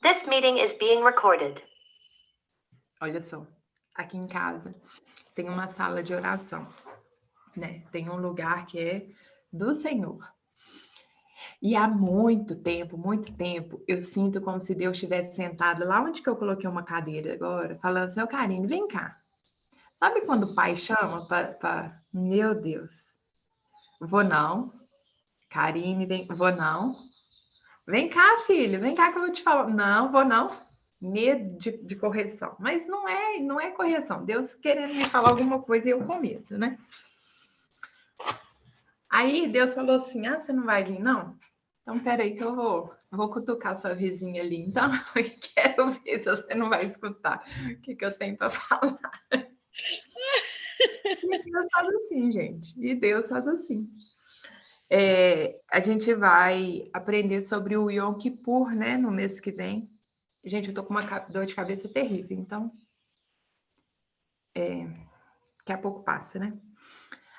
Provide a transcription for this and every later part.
This meeting is being recorded. Olha só, aqui em casa tem uma sala de oração, né? Tem um lugar que é do Senhor. E há muito tempo, eu sinto como se Deus estivesse sentado lá onde que eu coloquei uma cadeira agora, falando assim, ô Karine, vem cá. Sabe quando o pai chama para... Meu Deus. Vou não. Karine, vem... Vou não. Vem cá, filho, vem cá que eu vou te falar. Não, vou não. Medo de correção. Mas não é correção. Deus querendo me falar alguma coisa e eu com medo, né? Aí Deus falou assim, você não vai vir, não? Então, peraí que eu vou cutucar sua vizinha ali. Então, eu quero ver se você não vai escutar o que eu tenho para falar. E Deus faz assim, gente. E Deus faz assim. A gente vai aprender sobre o Yom Kippur, né? No mês que vem. Gente, eu tô com uma dor de cabeça terrível, então... daqui a pouco passa, né?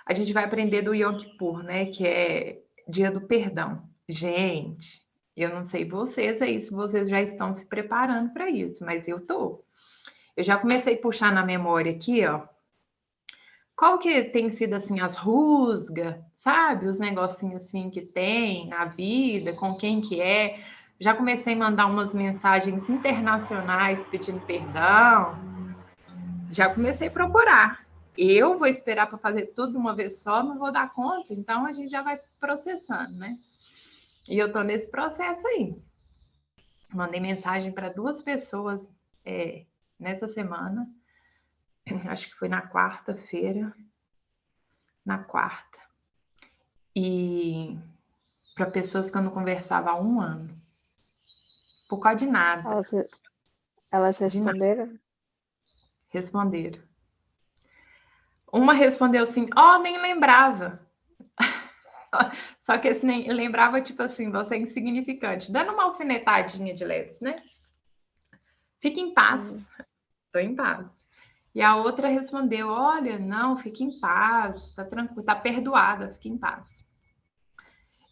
A gente vai aprender do Yom Kippur, né? Que é dia do perdão. Gente, eu não sei vocês aí, se vocês já estão se preparando para isso, mas eu tô. Eu já comecei a puxar na memória aqui, ó. Qual que tem sido, assim, as rusgas, sabe? Os negocinhos, assim, que tem na vida, com quem que é. Já comecei a mandar umas mensagens internacionais pedindo perdão. Já comecei a procurar. Eu vou esperar para fazer tudo de uma vez só, não vou dar conta, então a gente já vai processando, né? E eu tô nesse processo aí. Mandei mensagem para 2 pessoas nessa semana, acho que foi na quarta-feira, na quarta. E para pessoas que eu não conversava há 1 ano. Por causa de nada. Elas De nada. responderam? Responderam. Uma respondeu assim, nem lembrava. Só que esse nem lembrava, tipo assim, você é insignificante. Dando uma alfinetadinha de leves, né? Fique em paz. Estou em paz. E a outra respondeu, olha, não, fique em paz, tá tranquilo, tá perdoada, fique em paz.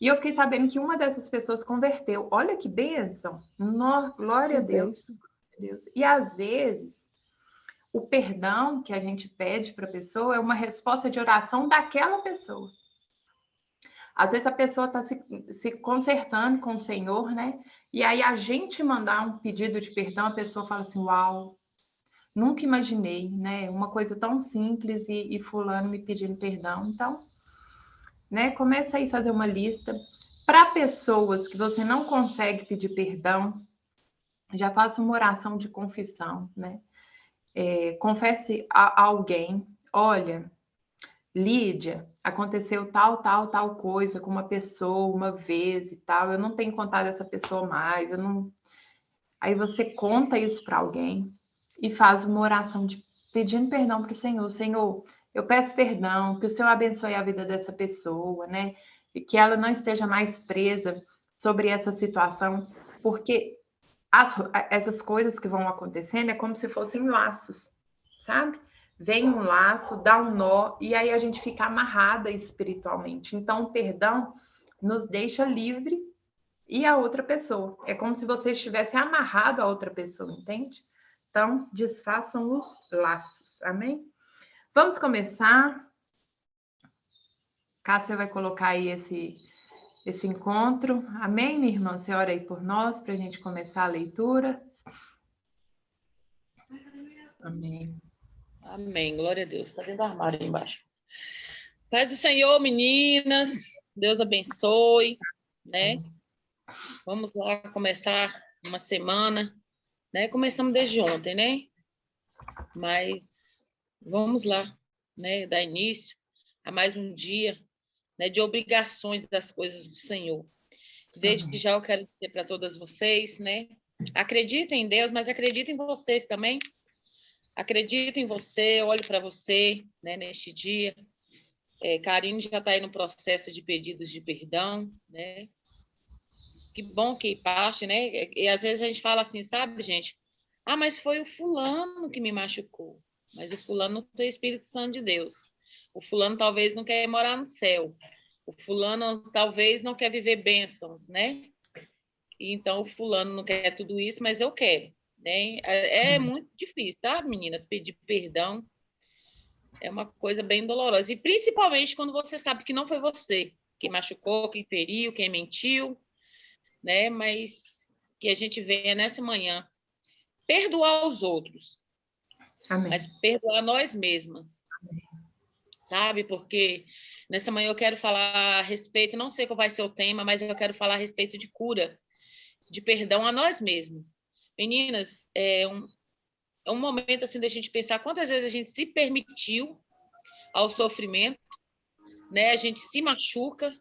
E eu fiquei sabendo que uma dessas pessoas converteu. Olha que bênção! Glória a Deus. E às vezes, o perdão que a gente pede para a pessoa é uma resposta de oração daquela pessoa. Às vezes a pessoa está se consertando com o Senhor, né? E aí a gente mandar um pedido de perdão, a pessoa fala assim, uau, nunca imaginei, né? Uma coisa tão simples e fulano me pedindo perdão. Então, né? Começa aí a fazer uma lista. Para pessoas que você não consegue pedir perdão, já faça uma oração de confissão, né? Confesse a alguém, olha, Lídia, aconteceu tal coisa com uma pessoa uma vez e tal, eu não tenho contado essa pessoa mais, eu não... Aí você conta isso para alguém e faz uma oração pedindo perdão para o Senhor. Senhor, eu peço perdão, que o Senhor abençoe a vida dessa pessoa, né? E que ela não esteja mais presa sobre essa situação, porque essas coisas que vão acontecendo é como se fossem laços, sabe? Vem um laço, dá um nó, e aí a gente fica amarrada espiritualmente. Então, o perdão nos deixa livre e a outra pessoa. É como se você estivesse amarrado a outra pessoa, entende? Então, desfaçam os laços, amém? Vamos começar. Cássia vai colocar aí esse encontro. Amém, minha irmã? Você ora aí por nós para a gente começar a leitura. Amém. Amém, glória a Deus. Está dentro do armário aí embaixo. Paz do Senhor, meninas. Deus abençoe, né? Vamos lá começar uma semana, né? Começamos desde ontem, né? Mas vamos lá, né? Dar início a mais um dia, né? De obrigações das coisas do Senhor. Desde já eu quero dizer para todas vocês, né? Acreditem em Deus, mas acreditem em vocês também. Acredito em você, olho para você, né, neste dia. Karine já está aí no processo de pedidos de perdão, né? Que bom que parte, né? E às vezes a gente fala assim, sabe, gente? Mas foi o fulano que me machucou. Mas o fulano não tem o Espírito Santo de Deus. O fulano talvez não quer morar no céu. O fulano talvez não quer viver bênçãos, né? Então o fulano não quer tudo isso, mas eu quero, né? É muito difícil, tá, meninas? Pedir perdão é uma coisa bem dolorosa. E principalmente quando você sabe que não foi você quem machucou, quem feriu, quem mentiu, né? Mas que a gente venha nessa manhã perdoar os outros, Amém. mas perdoar nós mesmas, sabe? Porque nessa manhã eu quero falar a respeito, não sei qual vai ser o tema, mas eu quero falar a respeito de cura, de perdão a nós mesmos. Meninas, é um momento assim da gente pensar quantas vezes a gente se permitiu ao sofrimento, né? A gente se machuca,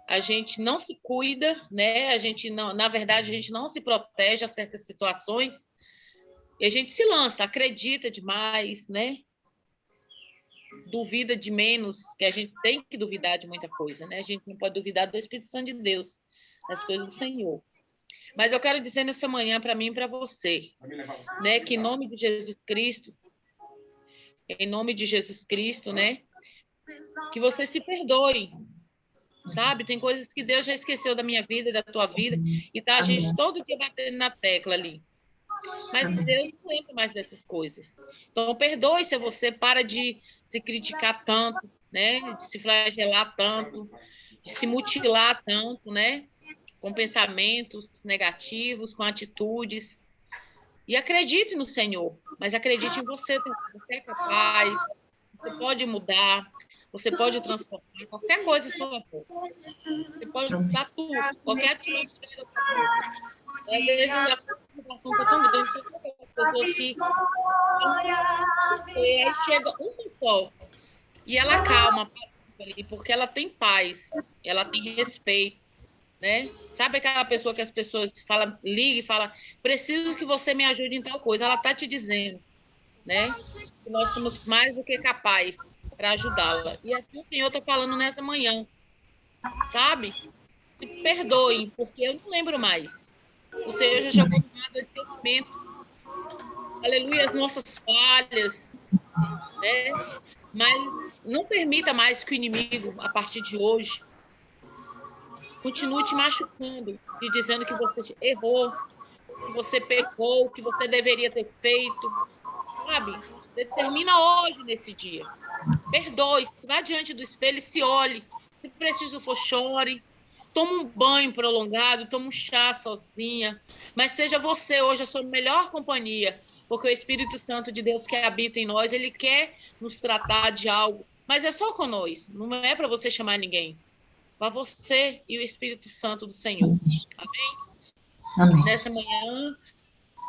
a gente não se cuida, né? A gente não, na verdade, a gente não se protege a certas situações e a gente se lança, acredita demais, né? Duvida de menos, que a gente tem que duvidar de muita coisa, né? A gente não pode duvidar do Espírito Santo de Deus, das coisas do Senhor. Mas eu quero dizer nessa manhã para mim e para você, né, que em nome de Jesus Cristo, né, que você se perdoe, sabe? Tem coisas que Deus já esqueceu da minha vida, da tua vida, e tá a gente todo dia batendo na tecla ali. Mas Deus não lembra mais dessas coisas. Então, perdoe-se a você, para de se criticar tanto, né? De se flagelar tanto, de se mutilar tanto, né? Com pensamentos negativos, com atitudes. E acredite no Senhor, mas acredite em você. Você é capaz, você pode mudar, você pode transformar qualquer coisa em sua vida. Você pode mudar tudo, qualquer atmosfera. Às vezes a preocupação está tão grande que as pessoas que aí chega uma só e ela calma ali, porque ela tem paz, ela tem respeito, né? Sabe aquela pessoa que as pessoas liga e fala, preciso que você me ajude em tal coisa, ela está te dizendo, né? Que nós somos mais do que capazes para ajudá-la. E assim o Senhor está falando nessa manhã, sabe? Se perdoem, porque eu não lembro mais. O Senhor já jogou no lado esse momento, aleluia, as nossas falhas, né? Mas não permita mais que o inimigo, a partir de hoje, continue te machucando, te dizendo que você errou, que você pecou, que você deveria ter feito, sabe? Determina hoje nesse dia. Perdoe, vá diante do espelho e se olhe. Se preciso for, chore. Toma um banho prolongado, toma um chá sozinha. Mas seja você hoje a sua melhor companhia, porque o Espírito Santo de Deus que habita em nós, ele quer nos tratar de algo. Mas é só com nós, não é para você chamar ninguém. Para você e o Espírito Santo do Senhor. Amém? Amém. Nessa manhã,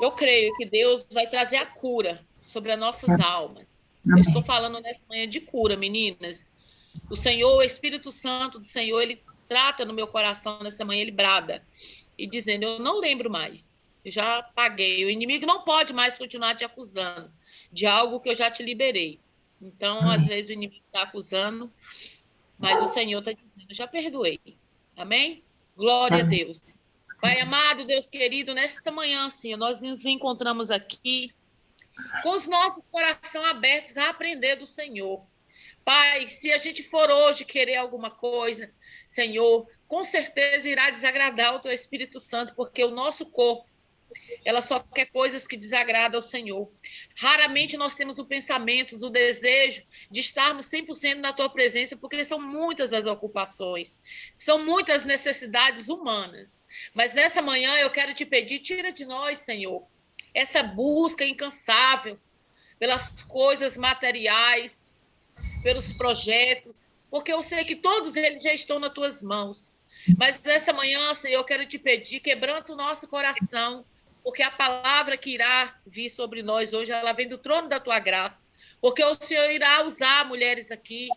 eu creio que Deus vai trazer a cura sobre as nossas almas. Amém. Eu estou falando nessa manhã de cura, meninas. O Senhor, o Espírito Santo do Senhor, ele trata no meu coração nessa manhã, ele brada, e dizendo, eu não lembro mais, eu já paguei, o inimigo não pode mais continuar te acusando de algo que eu já te liberei. Então, às vezes o inimigo está acusando, mas o Senhor está dizendo, já perdoei. Amém? Glória a Deus. Pai amado, Deus querido, nesta manhã, Senhor, nós nos encontramos aqui com os nossos corações abertos a aprender do Senhor. Pai, se a gente for hoje querer alguma coisa, Senhor, com certeza irá desagradar o Teu Espírito Santo, porque o nosso corpo, ela só quer coisas que desagradam ao Senhor. Raramente nós temos o pensamento, o desejo de estarmos 100% na Tua presença, porque são muitas as ocupações, são muitas necessidades humanas. Mas nessa manhã eu quero te pedir, tira de nós, Senhor, essa busca incansável pelas coisas materiais, pelos projetos, porque eu sei que todos eles já estão nas tuas mãos. Mas nessa manhã, Senhor, eu quero te pedir, quebranta o nosso coração, porque a palavra que irá vir sobre nós hoje, ela vem do trono da tua graça, porque o Senhor irá usar mulheres aqui,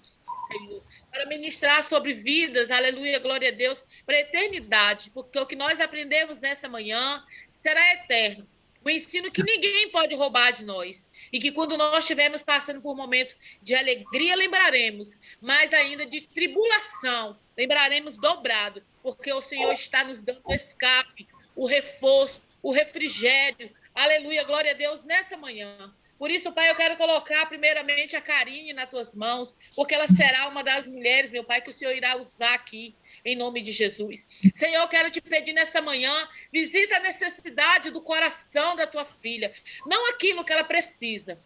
Senhor, para ministrar sobre vidas, aleluia, glória a Deus, para a eternidade, porque o que nós aprendemos nessa manhã será eterno. O ensino que ninguém pode roubar de nós. E que quando nós estivermos passando por um momento de alegria, lembraremos, mas ainda de tribulação, lembraremos dobrado, porque o Senhor está nos dando o escape, o reforço, o refrigério. Aleluia, glória a Deus, nessa manhã. Por isso, Pai, eu quero colocar primeiramente a Karine nas tuas mãos, porque ela será uma das mulheres, meu Pai, que o Senhor irá usar aqui em nome de Jesus. Senhor, eu quero te pedir nessa manhã, visita a necessidade do coração da tua filha. Não aquilo que ela precisa,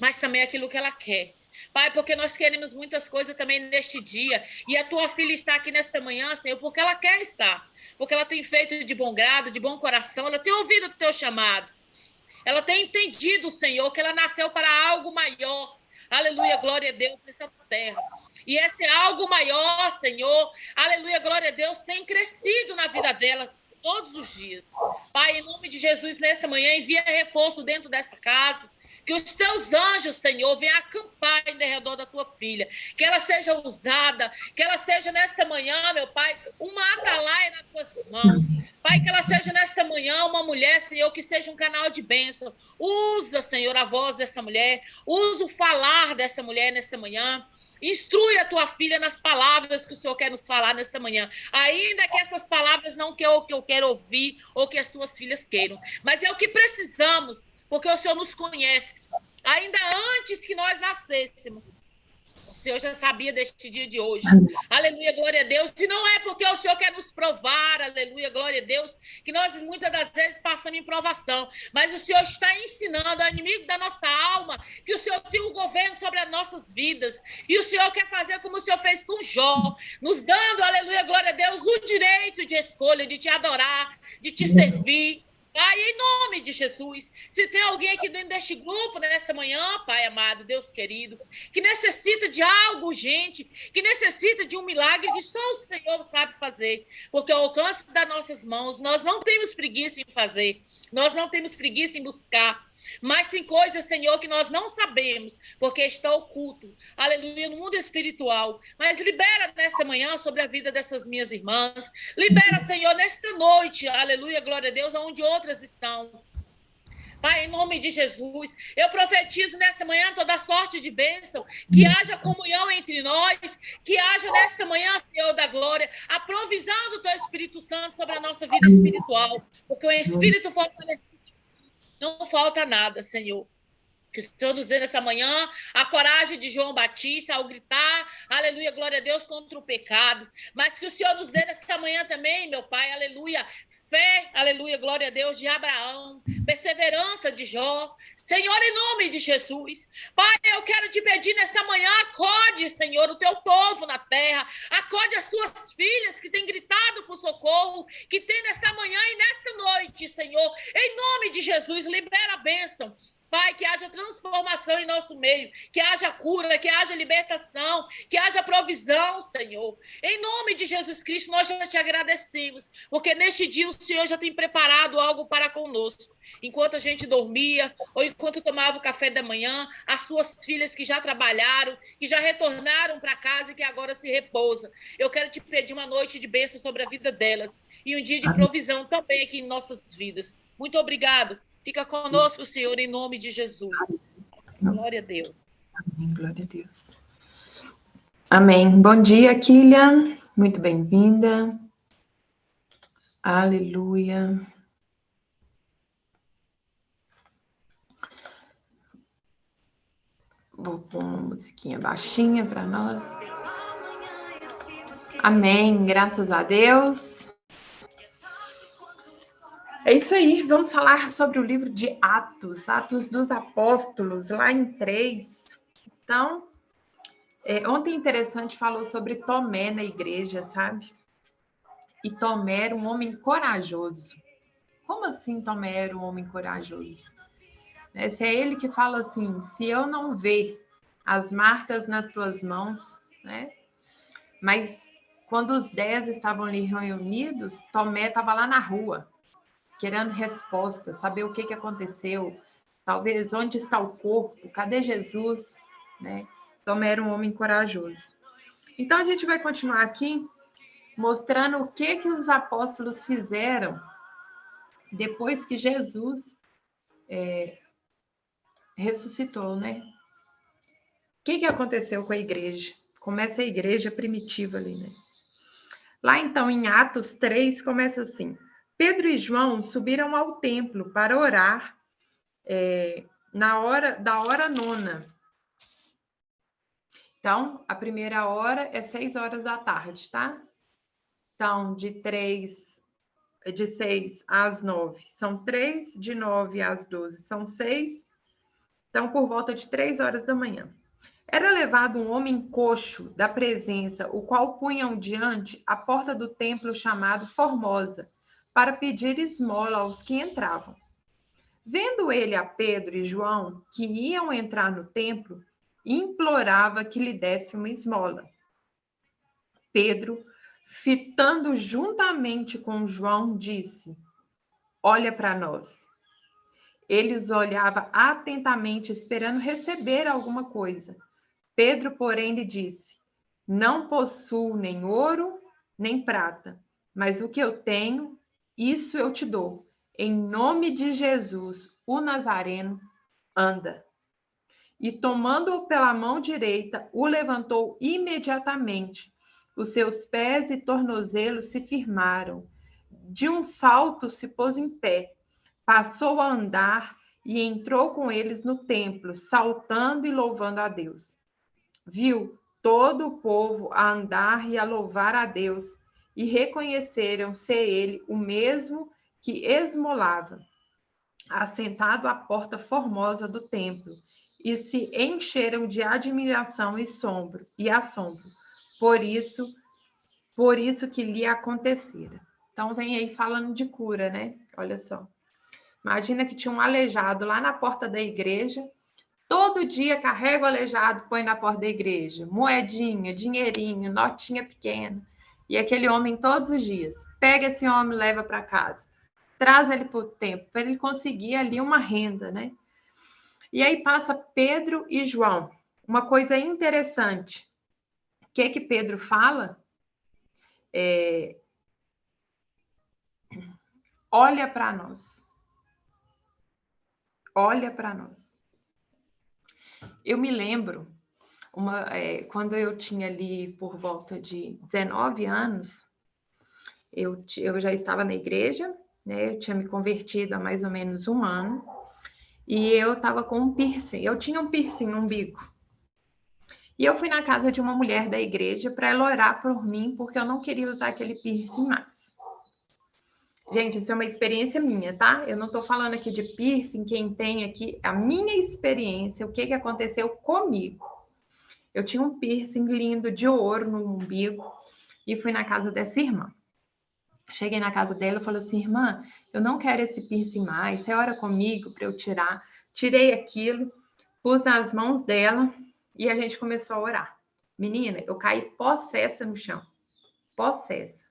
mas também aquilo que ela quer. Pai, porque nós queremos muitas coisas também neste dia. E a tua filha está aqui nesta manhã, Senhor, porque ela quer estar. Porque ela tem feito de bom grado, de bom coração. Ela tem ouvido o teu chamado. Ela tem entendido, Senhor, que ela nasceu para algo maior. Aleluia, glória a Deus nessa terra. E esse algo maior, Senhor, aleluia, glória a Deus, tem crescido na vida dela todos os dias. Pai, em nome de Jesus, nessa manhã, envia reforço dentro dessa casa. Que os teus anjos, Senhor, venham acampar em redor da tua filha. Que ela seja usada, que ela seja nessa manhã, meu Pai, uma atalaia nas tuas mãos. Pai, que ela seja nessa manhã uma mulher, Senhor, que seja um canal de bênção. Usa, Senhor, a voz dessa mulher. Usa o falar dessa mulher nessa manhã. Instrui a tua filha nas palavras que o Senhor quer nos falar nessa manhã. Ainda que essas palavras não que eu quero ouvir ou que as tuas filhas queiram. Mas é o que precisamos, porque o Senhor nos conhece. Ainda antes que nós nascêssemos, o Senhor já sabia deste dia de hoje. Aleluia, glória a Deus. E não é porque o Senhor quer nos provar, aleluia, glória a Deus, que nós muitas das vezes passamos em provação. Mas o Senhor está ensinando ao inimigo da nossa alma que o Senhor tem o governo sobre as nossas vidas. E o Senhor quer fazer como o Senhor fez com Jó, nos dando, aleluia, glória a Deus, o direito de escolha, de te adorar, de te servir. Pai, em nome de Jesus, se tem alguém aqui dentro deste grupo nessa manhã, Pai amado, Deus querido, que necessita de algo urgente, que necessita de um milagre que só o Senhor sabe fazer, porque ao alcance das nossas mãos, nós não temos preguiça em fazer, nós não temos preguiça em buscar, mas tem coisas, Senhor, que nós não sabemos, porque está oculto, aleluia, no mundo espiritual. Mas libera nessa manhã sobre a vida dessas minhas irmãs. Libera, Senhor, nesta noite, aleluia, glória a Deus, onde outras estão. Pai, em nome de Jesus, eu profetizo nessa manhã toda sorte de bênção, que haja comunhão entre nós, que haja nessa manhã, Senhor da glória, a provisão do Teu Espírito Santo sobre a nossa vida espiritual, porque o Espírito fortalecido não falta nada, Senhor. Que o Senhor nos dê nessa manhã a coragem de João Batista ao gritar, aleluia, glória a Deus, contra o pecado. Mas que o Senhor nos dê nessa manhã também, meu Pai, aleluia, fé, aleluia, glória a Deus, de Abraão, perseverança de Jó. Senhor, em nome de Jesus. Pai, eu quero te pedir nessa manhã, acode, Senhor, o teu povo na terra. Acode as tuas filhas que têm gritado por socorro, que tem nessa manhã e nessa noite, Senhor. Em nome de Jesus, libera a bênção. Pai, que haja transformação em nosso meio, que haja cura, que haja libertação, que haja provisão, Senhor. Em nome de Jesus Cristo, nós já te agradecemos, porque neste dia o Senhor já tem preparado algo para conosco. Enquanto a gente dormia, ou enquanto tomava o café da manhã, as suas filhas que já trabalharam, que já retornaram para casa e que agora se repousam. Eu quero te pedir uma noite de bênção sobre a vida delas e um dia de provisão também aqui em nossas vidas. Muito obrigado. Fica conosco, Senhor, em nome de Jesus. Glória a Deus. Amém, glória a Deus. Amém. Bom dia, Kília. Muito bem-vinda. Aleluia. Vou pôr uma musiquinha baixinha para nós. Amém, graças a Deus. É isso aí, vamos falar sobre o livro de Atos, Atos dos Apóstolos, lá em 3. Então, ontem interessante falou sobre Tomé na igreja, sabe? E Tomé era um homem corajoso. Como assim Tomé era um homem corajoso? Se é ele que fala assim, se eu não ver as marcas nas tuas mãos, né? Mas quando os 10 estavam ali reunidos, Tomé estava lá na rua, querendo resposta, saber o que aconteceu, talvez onde está o corpo, cadê Jesus, né? Tomé era um homem corajoso. Então, a gente vai continuar aqui mostrando o que os apóstolos fizeram depois que Jesus ressuscitou, né? O que aconteceu com a igreja? Começa a igreja primitiva ali, né? Lá, então, em Atos 3, começa assim. Pedro e João subiram ao templo para orar na hora da hora nona. Então, a primeira hora é 6 horas da tarde, tá? Então, de 6 às 9 são 3, de 9 às 12 são 6. Então, por volta de 3 horas da manhã. Era levado um homem coxo da presença, o qual punham diante a porta do templo chamado Formosa, para pedir esmola aos que entravam. Vendo ele a Pedro e João, que iam entrar no templo, implorava que lhe desse uma esmola. Pedro, fitando juntamente com João, disse: Olha para nós. Ele os olhava atentamente, esperando receber alguma coisa. Pedro, porém, lhe disse: Não possuo nem ouro, nem prata, mas o que eu tenho, isso eu te dou. Em nome de Jesus, o Nazareno, anda. E tomando-o pela mão direita, o levantou imediatamente. Os seus pés e tornozelos se firmaram. De um salto se pôs em pé, passou a andar e entrou com eles no templo, saltando e louvando a Deus. Viu todo o povo a andar e a louvar a Deus, e reconheceram ser ele o mesmo que esmolava, assentado à porta formosa do templo, e se encheram de admiração e assombro. Por isso que lhe acontecera. Então vem aí falando de cura, né? Olha só. Imagina que tinha um aleijado lá na porta da igreja. Todo dia carrega o aleijado, põe na porta da igreja. Moedinha, dinheirinho, notinha pequena. E aquele homem todos os dias. Pega esse homem e leva para casa. Traz ele para o templo, para ele conseguir ali uma renda, né? E aí passa Pedro e João. Uma coisa interessante. O que Pedro fala? Olha para nós. Olha para nós. Eu me lembro, quando eu tinha ali por volta de 19 anos, eu já estava na igreja, né? Eu tinha me convertido há mais ou menos um ano, e eu estava com um piercing. Eu tinha um piercing no umbigo. E eu fui na casa de uma mulher da igreja para ela orar por mim, porque eu não queria usar aquele piercing mais. Gente, isso é uma experiência minha, tá? Eu não estou falando aqui de piercing, quem tem aqui, a minha experiência, o que aconteceu comigo. Eu tinha um piercing lindo de ouro no umbigo e fui na casa dessa irmã. Cheguei na casa dela e falei assim, irmã, eu não quero esse piercing mais, você ora comigo para eu tirar. Tirei aquilo, pus nas mãos dela e a gente começou a orar. Menina, eu caí possessa no chão. Possessa.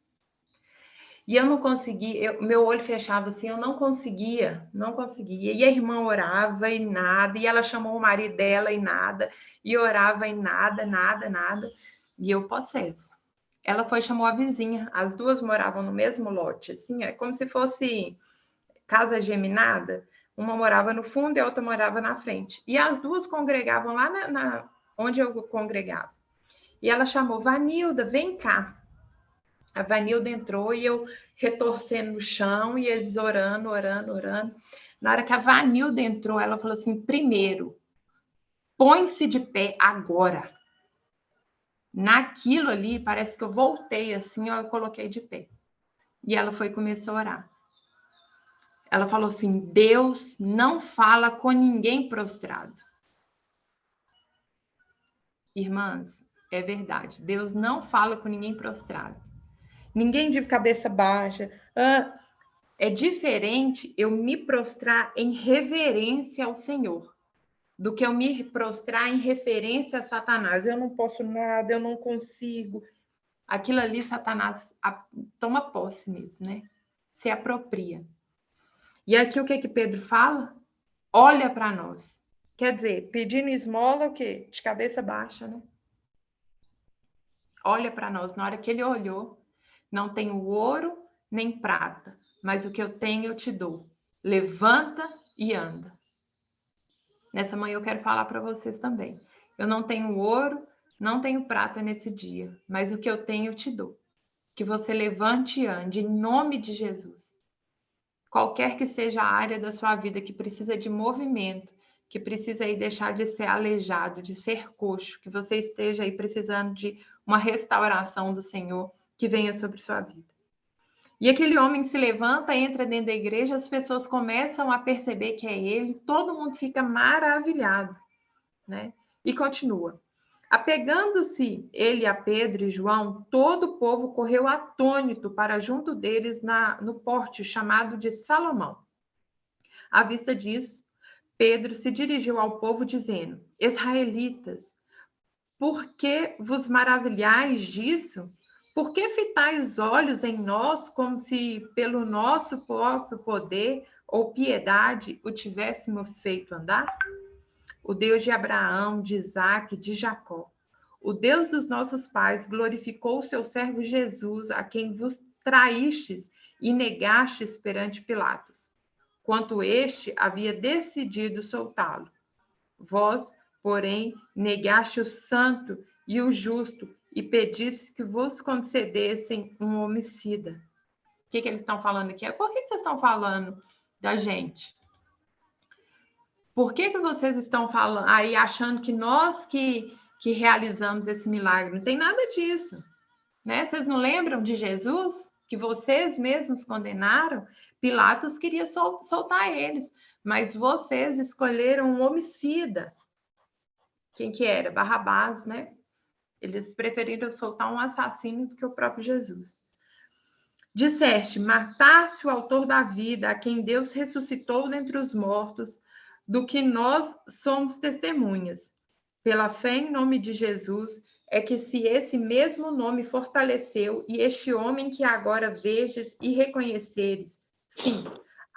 E eu não conseguia, meu olho fechava assim, eu não conseguia. E a irmã orava e nada, e ela chamou o marido dela e nada, e orava e nada. E eu possessa. Ela foi, chamou a vizinha, as duas moravam no mesmo lote, assim, é como se fosse casa geminada. Uma morava no fundo e a outra morava na frente. E as duas congregavam lá onde eu congregava. E ela chamou, Vanilda, vem cá. A Vanilda entrou e eu retorcendo no chão e eles orando. Na hora que a Vanilda entrou, ela falou assim, primeiro, põe-se de pé agora. Naquilo ali, parece que eu voltei assim, ó, eu coloquei de pé. E ela foi começar a orar. Ela falou assim, Deus não fala com ninguém prostrado. Irmãs, é verdade. Deus não fala com ninguém prostrado. Ninguém de cabeça baixa. É diferente eu me prostrar em reverência ao Senhor do que eu me prostrar em referência a Satanás. Eu não posso nada, eu não consigo. Aquilo ali, Satanás toma posse mesmo, né? Se apropria. E aqui o que Pedro fala? Olha para nós. Quer dizer, pedindo esmola, o quê? De cabeça baixa, né? Olha para nós. Na hora que ele olhou, não tenho ouro nem prata, mas o que eu tenho eu te dou. Levanta e anda. Nessa manhã eu quero falar para vocês também. Eu não tenho ouro, não tenho prata nesse dia, mas o que eu tenho eu te dou. Que você levante e ande em nome de Jesus. Qualquer que seja a área da sua vida que precisa de movimento, que precisa aí deixar de ser aleijado, de ser coxo, que você esteja aí precisando de uma restauração do Senhor, que venha sobre sua vida. E aquele homem se levanta, entra dentro da igreja, as pessoas começam a perceber que é ele, todo mundo fica maravilhado, né? E continua. Apegando-se ele a Pedro e João, todo o povo correu atônito para junto deles no pórtico chamado de Salomão. À vista disso, Pedro se dirigiu ao povo dizendo: Israelitas, por que vos maravilhais disso? Por que fitais olhos em nós como se pelo nosso próprio poder ou piedade o tivéssemos feito andar? O Deus de Abraão, de Isaque, de Jacó, o Deus dos nossos pais, glorificou o seu servo Jesus, a quem vos traístes e negastes perante Pilatos, quanto este havia decidido soltá-lo. Vós, porém, negaste o santo e o justo e pedistes que vos concedessem um homicida. O que eles estão falando aqui? Por que vocês estão falando da gente? Por que vocês estão falando aí achando que nós que realizamos esse milagre? Não tem nada disso, né? Vocês não lembram de Jesus? Que vocês mesmos condenaram? Pilatos queria soltar eles, mas vocês escolheram um homicida. Quem que era? Barrabás, né? Eles preferiram soltar um assassino do que o próprio Jesus. Disseste, mataste o autor da vida, a quem Deus ressuscitou dentre os mortos, do que nós somos testemunhas. Pela fé em nome de Jesus, é que se esse mesmo nome fortaleceu, e este homem que agora vedes e reconheceres, sim,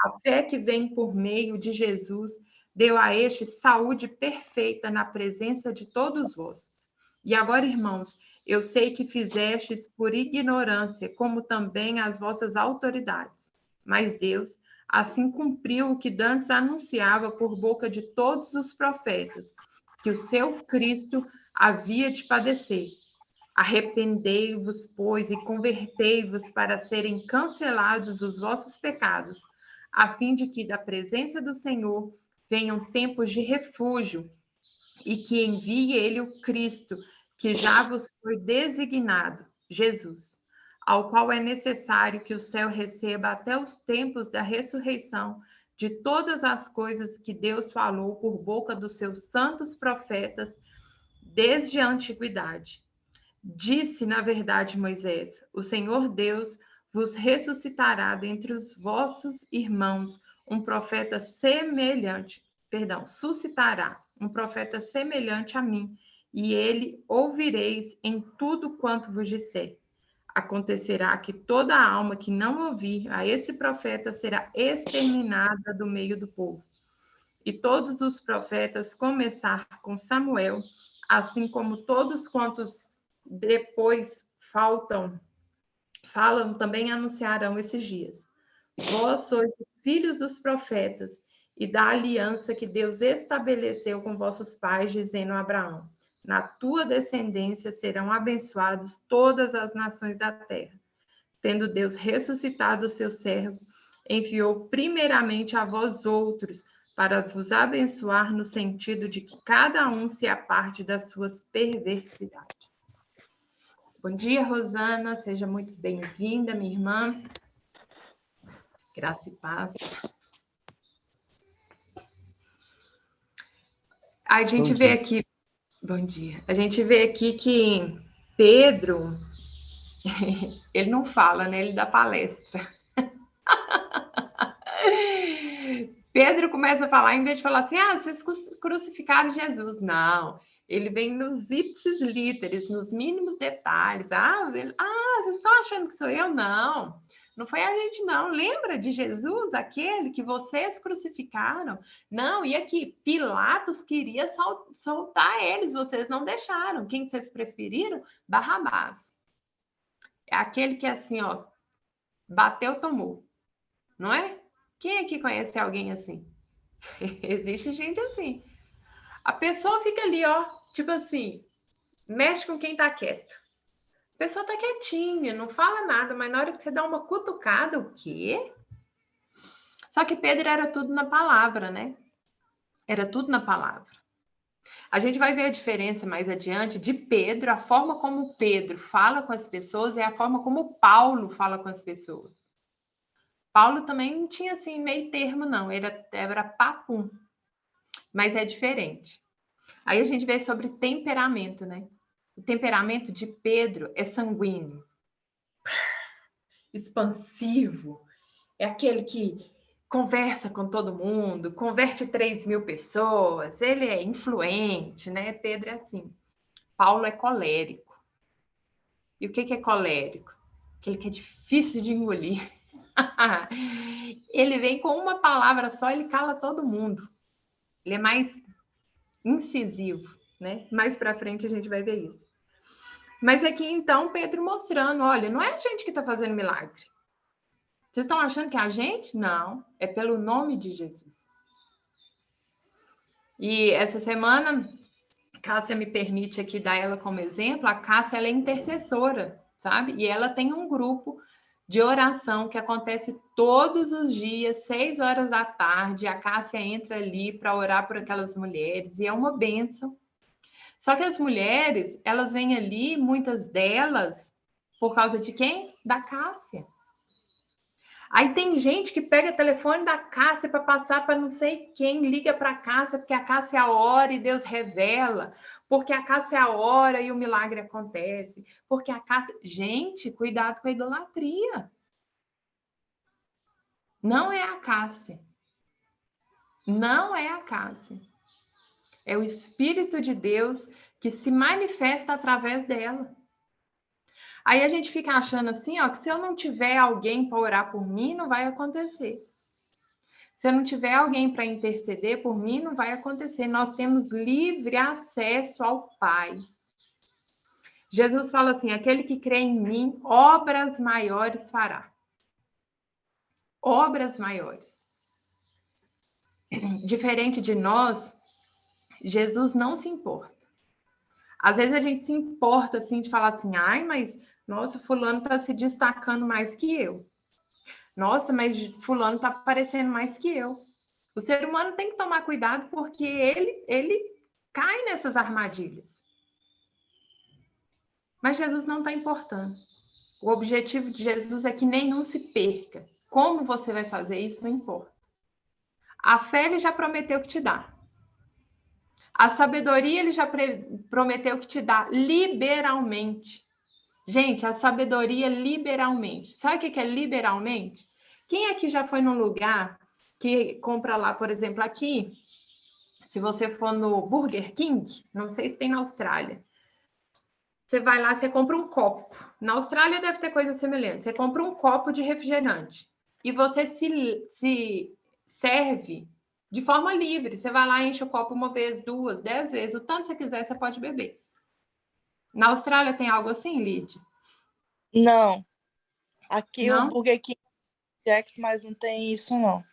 a fé que vem por meio de Jesus, deu a este saúde perfeita na presença de todos vós. E agora, irmãos, eu sei que fizestes por ignorância, como também as vossas autoridades. Mas Deus assim cumpriu o que dantes anunciava por boca de todos os profetas, que o seu Cristo havia de padecer. Arrependei-vos, pois, e convertei-vos para serem cancelados os vossos pecados, a fim de que da presença do Senhor venham tempos de refúgio, e que envie ele o Cristo, que já vos foi designado, Jesus, ao qual é necessário que o céu receba até os tempos da ressurreição de todas as coisas que Deus falou por boca dos seus santos profetas desde a antiguidade. Disse, na verdade, Moisés: o Senhor Deus vos ressuscitará dentre os vossos irmãos um profeta suscitará um profeta semelhante a mim, e ele ouvireis em tudo quanto vos disser. Acontecerá que toda alma que não ouvir a esse profeta será exterminada do meio do povo. E todos os profetas, começar com Samuel, assim como todos quantos depois falam, também anunciarão esses dias. Vós sois os filhos dos profetas e da aliança que Deus estabeleceu com vossos pais, dizendo a Abraão: na tua descendência serão abençoadas todas as nações da terra. Tendo Deus ressuscitado o seu servo, enviou primeiramente a vós outros para vos abençoar no sentido de que cada um se aparte das suas perversidades. Bom dia, Rosana, seja muito bem-vinda, minha irmã. Graça e paz. A gente vê aqui, bom dia, a gente vê aqui que Pedro, ele não fala, né? Ele dá palestra. Pedro começa a falar, em vez de falar assim, vocês crucificaram Jesus. Não, ele vem nos ipsis literis, nos mínimos detalhes. Vocês estão achando que sou eu? Não, não foi a gente, não. Lembra de Jesus, aquele que vocês crucificaram? Não, e aqui, Pilatos queria soltar eles, vocês não deixaram. Quem vocês preferiram? Barrabás. É aquele que, assim, bateu, tomou. Não é? Quem aqui conhece alguém assim? Existe gente assim. A pessoa fica ali, tipo assim, mexe com quem tá quieto. A pessoa tá quietinha, não fala nada, mas na hora que você dá uma cutucada, o quê? Só que Pedro era tudo na palavra, né? Era tudo na palavra. A gente vai ver a diferença mais adiante de Pedro, a forma como Pedro fala com as pessoas e a forma como Paulo fala com as pessoas. Paulo também não tinha assim meio termo, não, era papum, mas é diferente. Aí a gente vê sobre temperamento, né? O temperamento de Pedro é sanguíneo, expansivo, é aquele que conversa com todo mundo, converte 3.000 pessoas, ele é influente, né? Pedro é assim. Paulo é colérico. E o que é colérico? Aquele que é difícil de engolir. Ele vem com uma palavra só, ele cala todo mundo. Ele é mais incisivo, né? Mais para frente a gente vai ver isso. Mas aqui então Pedro mostrando, olha, não é a gente que está fazendo milagre. Vocês estão achando que é a gente? Não, é pelo nome de Jesus. E essa semana, Cássia me permite aqui dar ela como exemplo, a Cássia ela é intercessora, sabe? E ela tem um grupo de oração que acontece todos os dias, 6 horas da tarde. A Cássia entra ali para orar por aquelas mulheres e é uma bênção. Só que as mulheres, elas vêm ali, muitas delas, por causa de quem? Da Cássia. Aí tem gente que pega o telefone da Cássia para passar para não sei quem, liga para a Cássia, porque a Cássia ora e Deus revela, porque a Cássia ora e o milagre acontece, porque a Cássia... Gente, cuidado com a idolatria. Não é a Cássia. Não é a Cássia. É o Espírito de Deus que se manifesta através dela. Aí a gente fica achando assim, ó, que se eu não tiver alguém para orar por mim, não vai acontecer. Se eu não tiver alguém para interceder por mim, não vai acontecer. Nós temos livre acesso ao Pai. Jesus fala assim, aquele que crê em mim, obras maiores fará. Obras maiores. Diferente de nós, Jesus não se importa. Às vezes a gente se importa assim de falar assim, ai, mas nossa, fulano está se destacando mais que eu. Nossa, mas fulano está aparecendo mais que eu. O ser humano tem que tomar cuidado porque ele cai nessas armadilhas. Mas Jesus não está importando. O objetivo de Jesus é que nenhum se perca. Como você vai fazer isso, não importa. A fé ele já prometeu que te dá. A sabedoria ele já prometeu que te dá liberalmente. Gente, a sabedoria liberalmente. Sabe o que é liberalmente? Quem aqui já foi num lugar que compra lá, por exemplo, aqui, se você for no Burger King, não sei se tem na Austrália, você vai lá, você compra um copo. Na Austrália deve ter coisa semelhante. Você compra um copo de refrigerante e você se serve de forma livre. Você vai lá, enche o copo uma vez, 2, 10 vezes, o tanto você quiser, você pode beber. Na Austrália tem algo assim, Lid? Não. Aqui não? O Burger King Jax, mas não tem isso, não.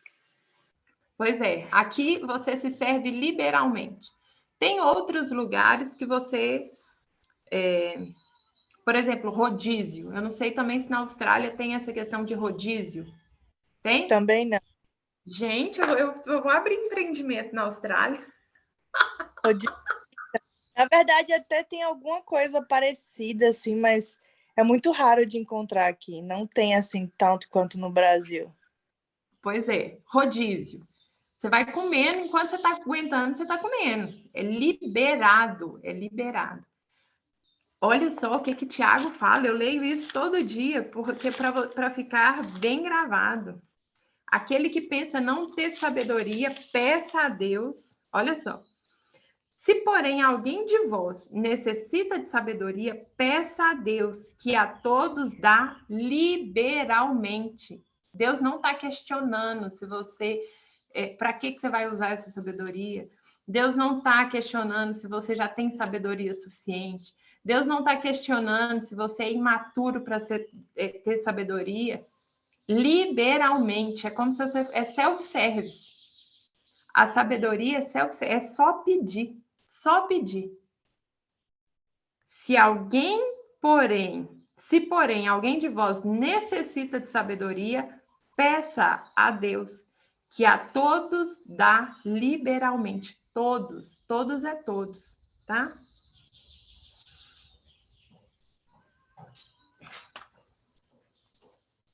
Pois é, aqui você se serve liberalmente. Tem outros lugares que você... por exemplo, rodízio. Eu não sei também se na Austrália tem essa questão de rodízio. Tem? Também não. Gente, eu vou abrir empreendimento na Austrália. Na verdade, até tem alguma coisa parecida, assim, mas é muito raro de encontrar aqui. Não tem, assim, tanto quanto no Brasil. Pois é, rodízio. Você vai comendo, enquanto você está aguentando, você está comendo. É liberado, é liberado. Olha só o que Tiago fala, eu leio isso todo dia, porque para ficar bem gravado. Aquele que pensa não ter sabedoria, peça a Deus. Olha só. Se, porém, alguém de vós necessita de sabedoria, peça a Deus, que a todos dá liberalmente. Deus não está questionando se você... para que você vai usar essa sabedoria? Deus não está questionando se você já tem sabedoria suficiente. Deus não está questionando se você é imaturo para ter sabedoria. Liberalmente, é como se você... É self-service. A sabedoria é self-service, é só pedir. Só pedir. Se, porém, alguém de vós necessita de sabedoria, peça a Deus, que a todos dá liberalmente. Todos. Todos é todos, tá?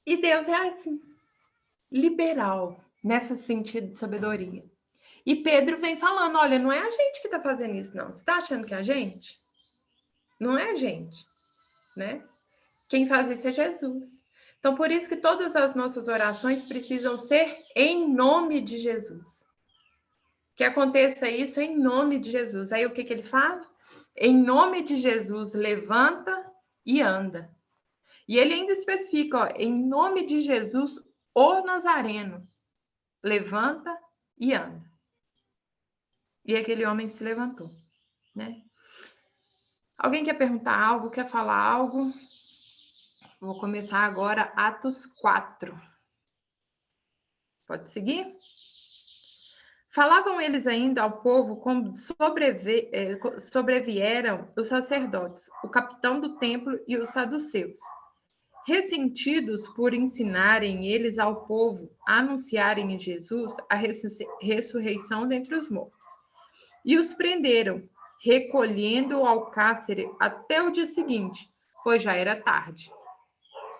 E Deus é assim, liberal, nesse sentido de sabedoria. E Pedro vem falando, olha, não é a gente que está fazendo isso, não. Você está achando que é a gente? Não é a gente, né? Quem faz isso é Jesus. Então, por isso que todas as nossas orações precisam ser em nome de Jesus. Que aconteça isso em nome de Jesus. Aí o que ele fala? Em nome de Jesus, levanta e anda. E ele ainda especifica, ó, em nome de Jesus, o Nazareno, levanta e anda. E aquele homem se levantou, né? Alguém quer perguntar algo, quer falar algo? Vou começar agora Atos 4. Pode seguir? Falavam eles ainda ao povo como sobrevieram os sacerdotes, o capitão do templo e os saduceus. Ressentidos por ensinarem eles ao povo a anunciarem em Jesus a ressurreição dentre os mortos. E os prenderam, recolhendo-o ao cárcere até o dia seguinte, pois já era tarde.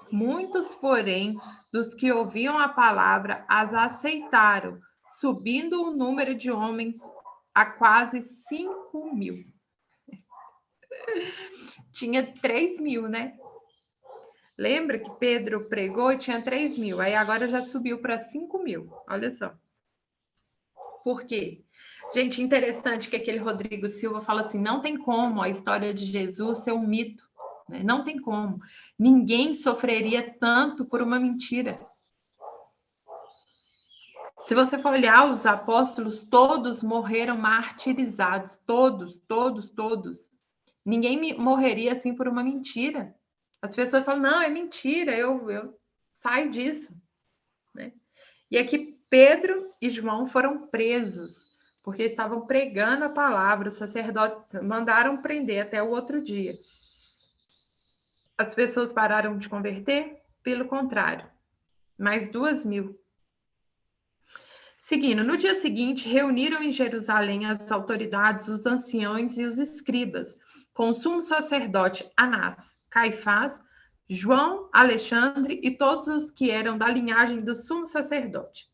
Muitos, porém, dos que ouviam a palavra as aceitaram, subindo o número de homens a quase 5.000. Tinha 3.000, né? Lembra que Pedro pregou e tinha 3.000, aí agora já subiu para 5.000. Olha só. Por quê? Gente, interessante que aquele Rodrigo Silva fala assim, não tem como a história de Jesus ser um mito, né? Não tem como. Ninguém sofreria tanto por uma mentira. Se você for olhar, os apóstolos todos morreram martirizados, todos. Ninguém morreria assim por uma mentira. As pessoas falam, não, é mentira, eu saio disso, né? E aqui Pedro e João foram presos, porque estavam pregando a palavra, os sacerdotes mandaram prender até o outro dia. As pessoas pararam de converter? Pelo contrário, mais 2.000. Seguindo, no dia seguinte, reuniram em Jerusalém as autoridades, os anciãos e os escribas, com o sumo sacerdote Anás, Caifás, João, Alexandre e todos os que eram da linhagem do sumo sacerdote.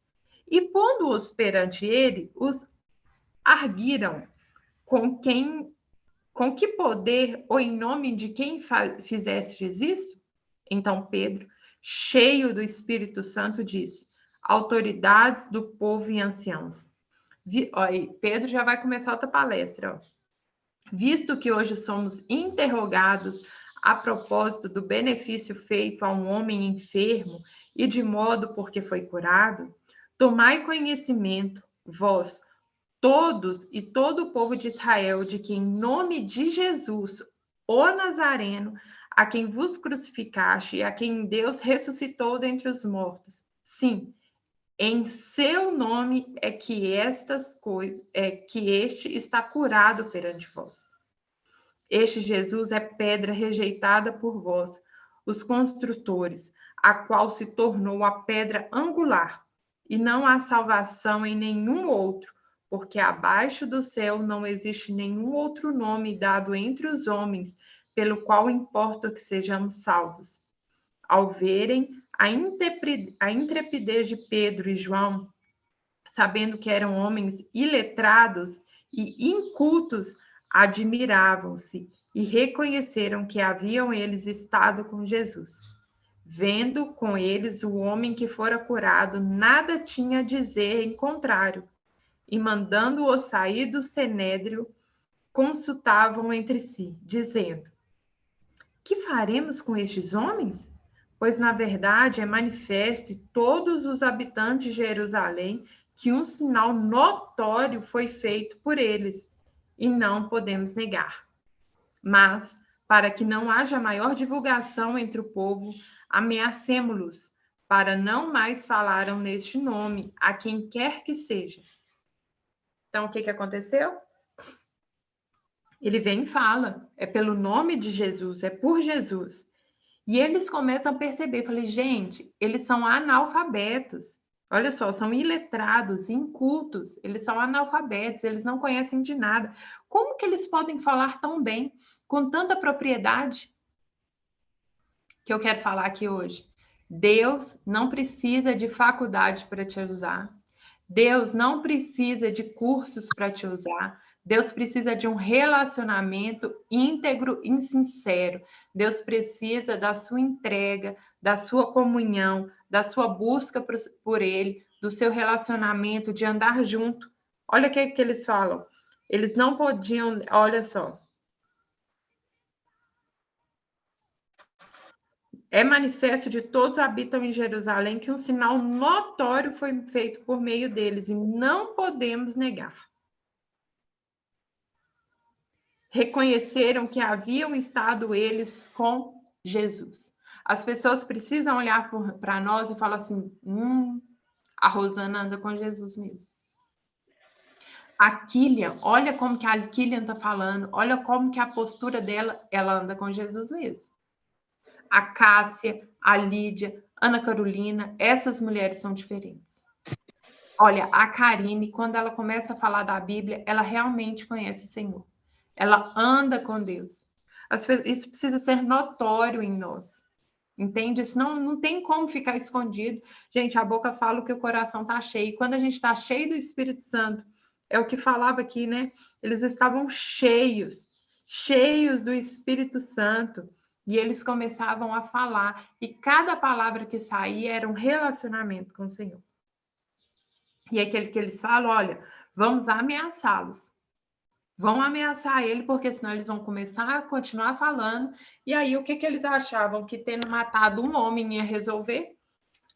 E pondo-os perante ele, os arguiram com que poder ou em nome de quem fizestes isso? Então Pedro, cheio do Espírito Santo, disse, autoridades do povo e anciãos. Pedro já vai começar outra palestra. Ó. Visto que hoje somos interrogados a propósito do benefício feito a um homem enfermo e de modo porque foi curado, tomai conhecimento, vós, todos e todo o povo de Israel, de que em nome de Jesus, o Nazareno, a quem vos crucificaste e a quem Deus ressuscitou dentre os mortos, sim, em seu nome é que este está curado perante vós. Este Jesus é pedra rejeitada por vós, os construtores, a qual se tornou a pedra angular, e não há salvação em nenhum outro, porque abaixo do céu não existe nenhum outro nome dado entre os homens, pelo qual importa que sejamos salvos. Ao verem a intrepidez de Pedro e João, sabendo que eram homens iletrados e incultos, admiravam-se e reconheceram que haviam eles estado com Jesus. Vendo com eles o homem que fora curado, nada tinha a dizer em contrário, e mandando-o sair do cenédrio, consultavam entre si, dizendo, que faremos com estes homens? Pois, na verdade, é manifesto em todos os habitantes de Jerusalém que um sinal notório foi feito por eles, e não podemos negar. Mas, para que não haja maior divulgação entre o povo, ameacemo-los, para não mais falarem neste nome, a quem quer que seja. Então, o que aconteceu? Ele vem e fala, é pelo nome de Jesus, é por Jesus. E eles começam a perceber, falei, gente, eles são analfabetos, Olha só, são iletrados, incultos, eles são analfabetos, eles não conhecem de nada. Como que eles podem falar tão bem, com tanta propriedade? Que eu quero falar aqui hoje. Deus não precisa de faculdade para te usar. Deus não precisa de cursos para te usar. Deus precisa de um relacionamento íntegro e sincero. Deus precisa da sua entrega, da sua comunhão, da sua busca por Ele, do seu relacionamento, de andar junto. Olha o que eles falam. Eles não podiam, olha só. É manifesto de todos habitam em Jerusalém que um sinal notório foi feito por meio deles e não podemos negar. Reconheceram que haviam estado eles com Jesus. As pessoas precisam olhar para nós e falar assim, a Rosana anda com Jesus mesmo. A Kilian, olha como que a Kilian está falando, olha como que a postura dela, ela anda com Jesus mesmo. A Cássia, a Lídia, Ana Carolina, essas mulheres são diferentes. Olha, a Karine, quando ela começa a falar da Bíblia, ela realmente conhece o Senhor. Ela anda com Deus. Isso precisa ser notório em nós. Entende? Isso não tem como ficar escondido. Gente, a boca fala o que o coração está cheio. E quando a gente está cheio do Espírito Santo, é o que falava aqui, né? Eles estavam cheios do Espírito Santo. E eles começavam a falar. E cada palavra que saía era um relacionamento com o Senhor. E é aquele que eles falam, olha, vamos ameaçá-los. Vão ameaçar ele, porque senão eles vão começar a continuar falando. E aí, o que eles achavam? Que tendo matado um homem ia resolver?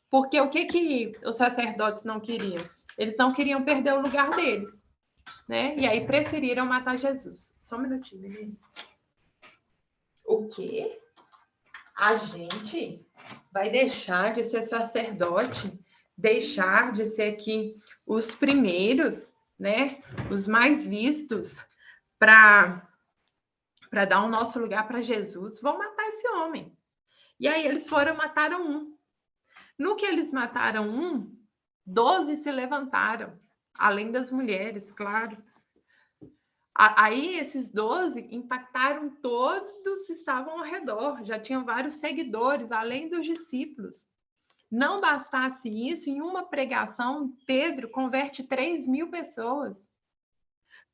Porque o que os sacerdotes não queriam? Eles não queriam perder o lugar deles, né? E aí, preferiram matar Jesus. Só um minutinho, menino. O quê? A gente vai deixar de ser sacerdote? Deixar de ser aqui os primeiros, né? Os mais vistos, para dar o nosso lugar para Jesus, vão matar esse homem. E aí eles foram e mataram um. No que eles mataram um, 12 se levantaram, além das mulheres, claro. Aí esses 12 impactaram todos que estavam ao redor, já tinham vários seguidores, além dos discípulos. Não bastasse isso, em uma pregação, Pedro converte 3.000 pessoas.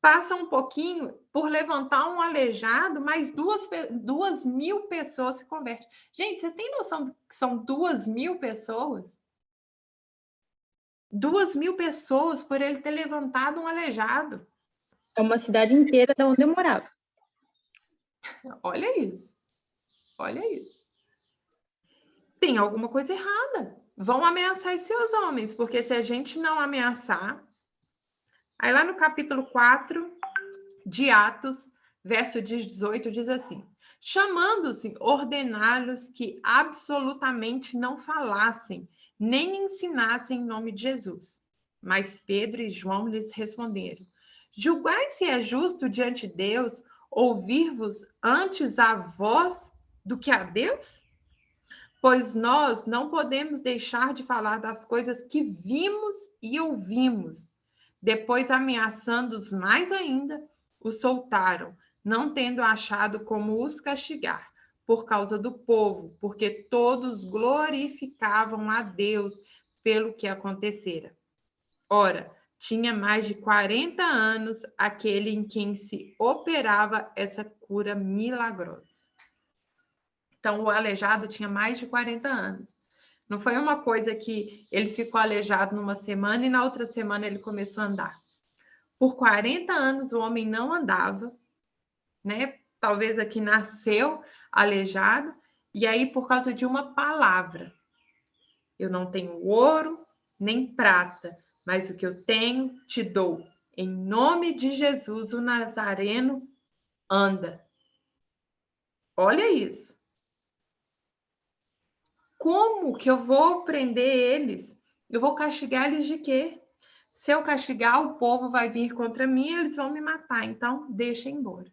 Passa um pouquinho, por levantar um aleijado, mais 2.000 pessoas se convertem. Gente, vocês têm noção que são 2.000 pessoas? 2.000 pessoas por ele ter levantado um aleijado. É uma cidade inteira da onde eu morava. Olha isso. Olha isso. Tem alguma coisa errada. Vão ameaçar esses homens, porque se a gente não ameaçar... Aí lá no capítulo 4... de Atos, verso 18, diz assim: chamando-se, ordenaram-lhes que absolutamente não falassem, nem ensinassem em nome de Jesus. Mas Pedro e João lhes responderam: julgai se é justo diante de Deus ouvir-vos antes a vós do que a Deus? Pois nós não podemos deixar de falar das coisas que vimos e ouvimos. Depois, ameaçando-os mais ainda, os soltaram, não tendo achado como os castigar, por causa do povo, porque todos glorificavam a Deus pelo que acontecera. Ora, tinha mais de 40 anos aquele em quem se operava essa cura milagrosa. Então, o aleijado tinha mais de 40 anos. Não foi uma coisa que ele ficou aleijado numa semana e na outra semana ele começou a andar. Por 40 anos o homem não andava, né? Talvez aqui nasceu aleijado, e aí por causa de uma palavra. Eu não tenho ouro nem prata, mas o que eu tenho te dou. Em nome de Jesus, o Nazareno anda. Olha isso. Como que eu vou prender eles? Eu vou castigar eles de quê? Se eu castigar, o povo vai vir contra mim e eles vão me matar. Então, deixa embora.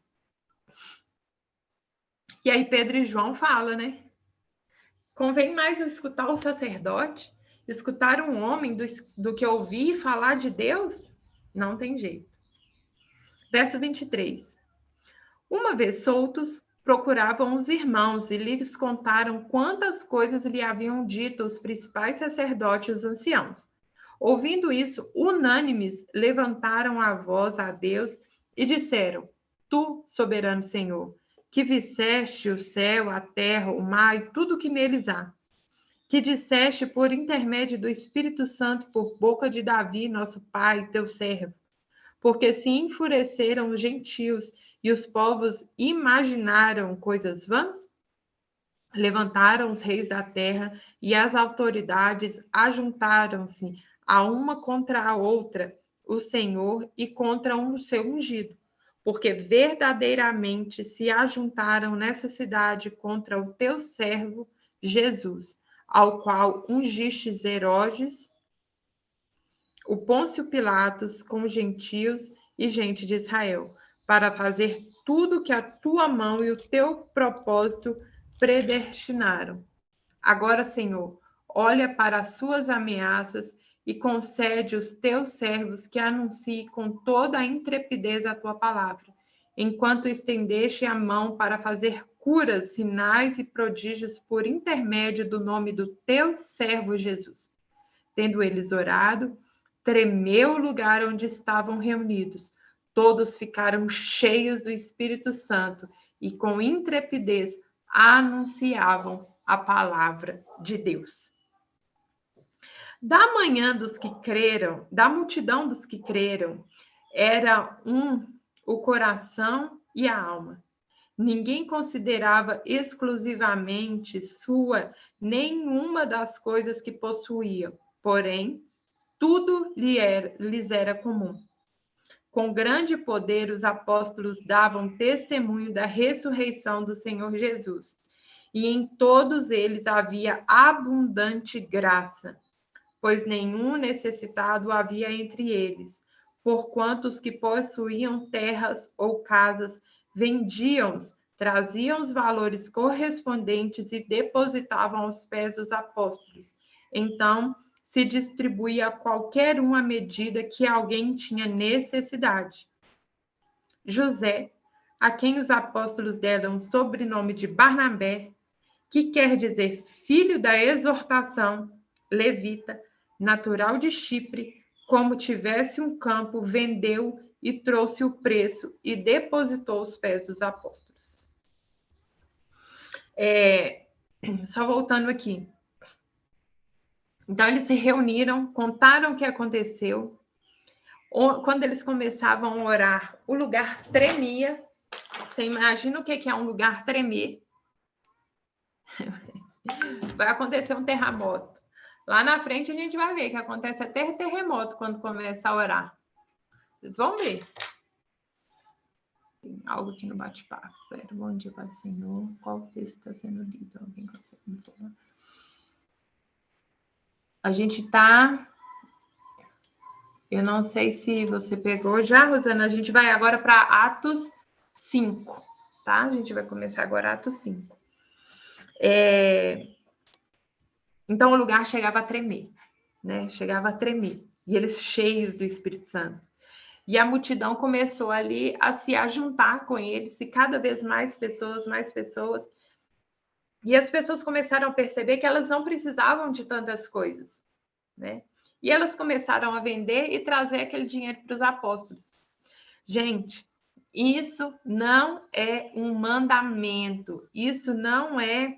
E aí Pedro e João falam, né? Convém mais eu escutar o sacerdote. Escutar um homem do que ouvir falar de Deus? Não tem jeito. Verso 23. Uma vez soltos, procuravam os irmãos e lhes contaram quantas coisas lhe haviam dito os principais sacerdotes e os anciãos. Ouvindo isso, unânimes, levantaram a voz a Deus e disseram: Tu, soberano Senhor, que fizeste o céu, a terra, o mar e tudo o que neles há, que disseste por intermédio do Espírito Santo por boca de Davi, nosso pai, teu servo, porque se enfureceram os gentios e os povos imaginaram coisas vãs? Levantaram os reis da terra e as autoridades ajuntaram-se a uma contra a outra, o Senhor e contra o seu ungido, porque verdadeiramente se ajuntaram nessa cidade contra o teu servo Jesus, ao qual ungistes Herodes, o Pôncio Pilatos, com gentios e gente de Israel, para fazer tudo que a tua mão e o teu propósito predestinaram. Agora, Senhor, olha para as suas ameaças e concede os teus servos que anunciem com toda a intrepidez a tua palavra, enquanto estendeste a mão para fazer curas, sinais e prodígios por intermédio do nome do teu servo Jesus. Tendo eles orado, tremeu o lugar onde estavam reunidos. Todos ficaram cheios do Espírito Santo e com intrepidez anunciavam a palavra de Deus. Da manhã dos que creram, da multidão dos que creram, era o coração e a alma. Ninguém considerava exclusivamente sua nenhuma das coisas que possuíam, porém, tudo lhes era comum. Com grande poder, os apóstolos davam testemunho da ressurreição do Senhor Jesus, e em todos eles havia abundante graça, pois nenhum necessitado havia entre eles, porquanto os que possuíam terras ou casas vendiam-os, traziam os valores correspondentes e depositavam aos pés dos apóstolos. Então, se distribuía a qualquer um à medida que alguém tinha necessidade. José, a quem os apóstolos deram o sobrenome de Barnabé, que quer dizer filho da exortação, levita, natural de Chipre, como tivesse um campo, vendeu e trouxe o preço e depositou aos pés dos apóstolos. Só voltando aqui. Então, eles se reuniram, contaram o que aconteceu. Quando eles começavam a orar, o lugar tremia. Você imagina o que é um lugar tremer? Vai acontecer um terremoto. Lá na frente a gente vai ver que acontece até terremoto quando começa a orar. Vocês vão ver. Tem algo aqui no bate-papo. Bom dia, Pai Senhor. Qual texto está sendo lido? Alguém consegue me informar? A gente está... Eu não sei se você pegou já, Rosana. A gente vai agora para Atos 5, tá? A gente vai começar agora Atos 5. Então, o lugar chegava a tremer, né? Chegava a tremer. E eles cheios do Espírito Santo. E a multidão começou ali a se ajuntar com eles, e cada vez mais pessoas. E as pessoas começaram a perceber que elas não precisavam de tantas coisas, né? E elas começaram a vender e trazer aquele dinheiro para os apóstolos. Gente, isso não é um mandamento, isso não é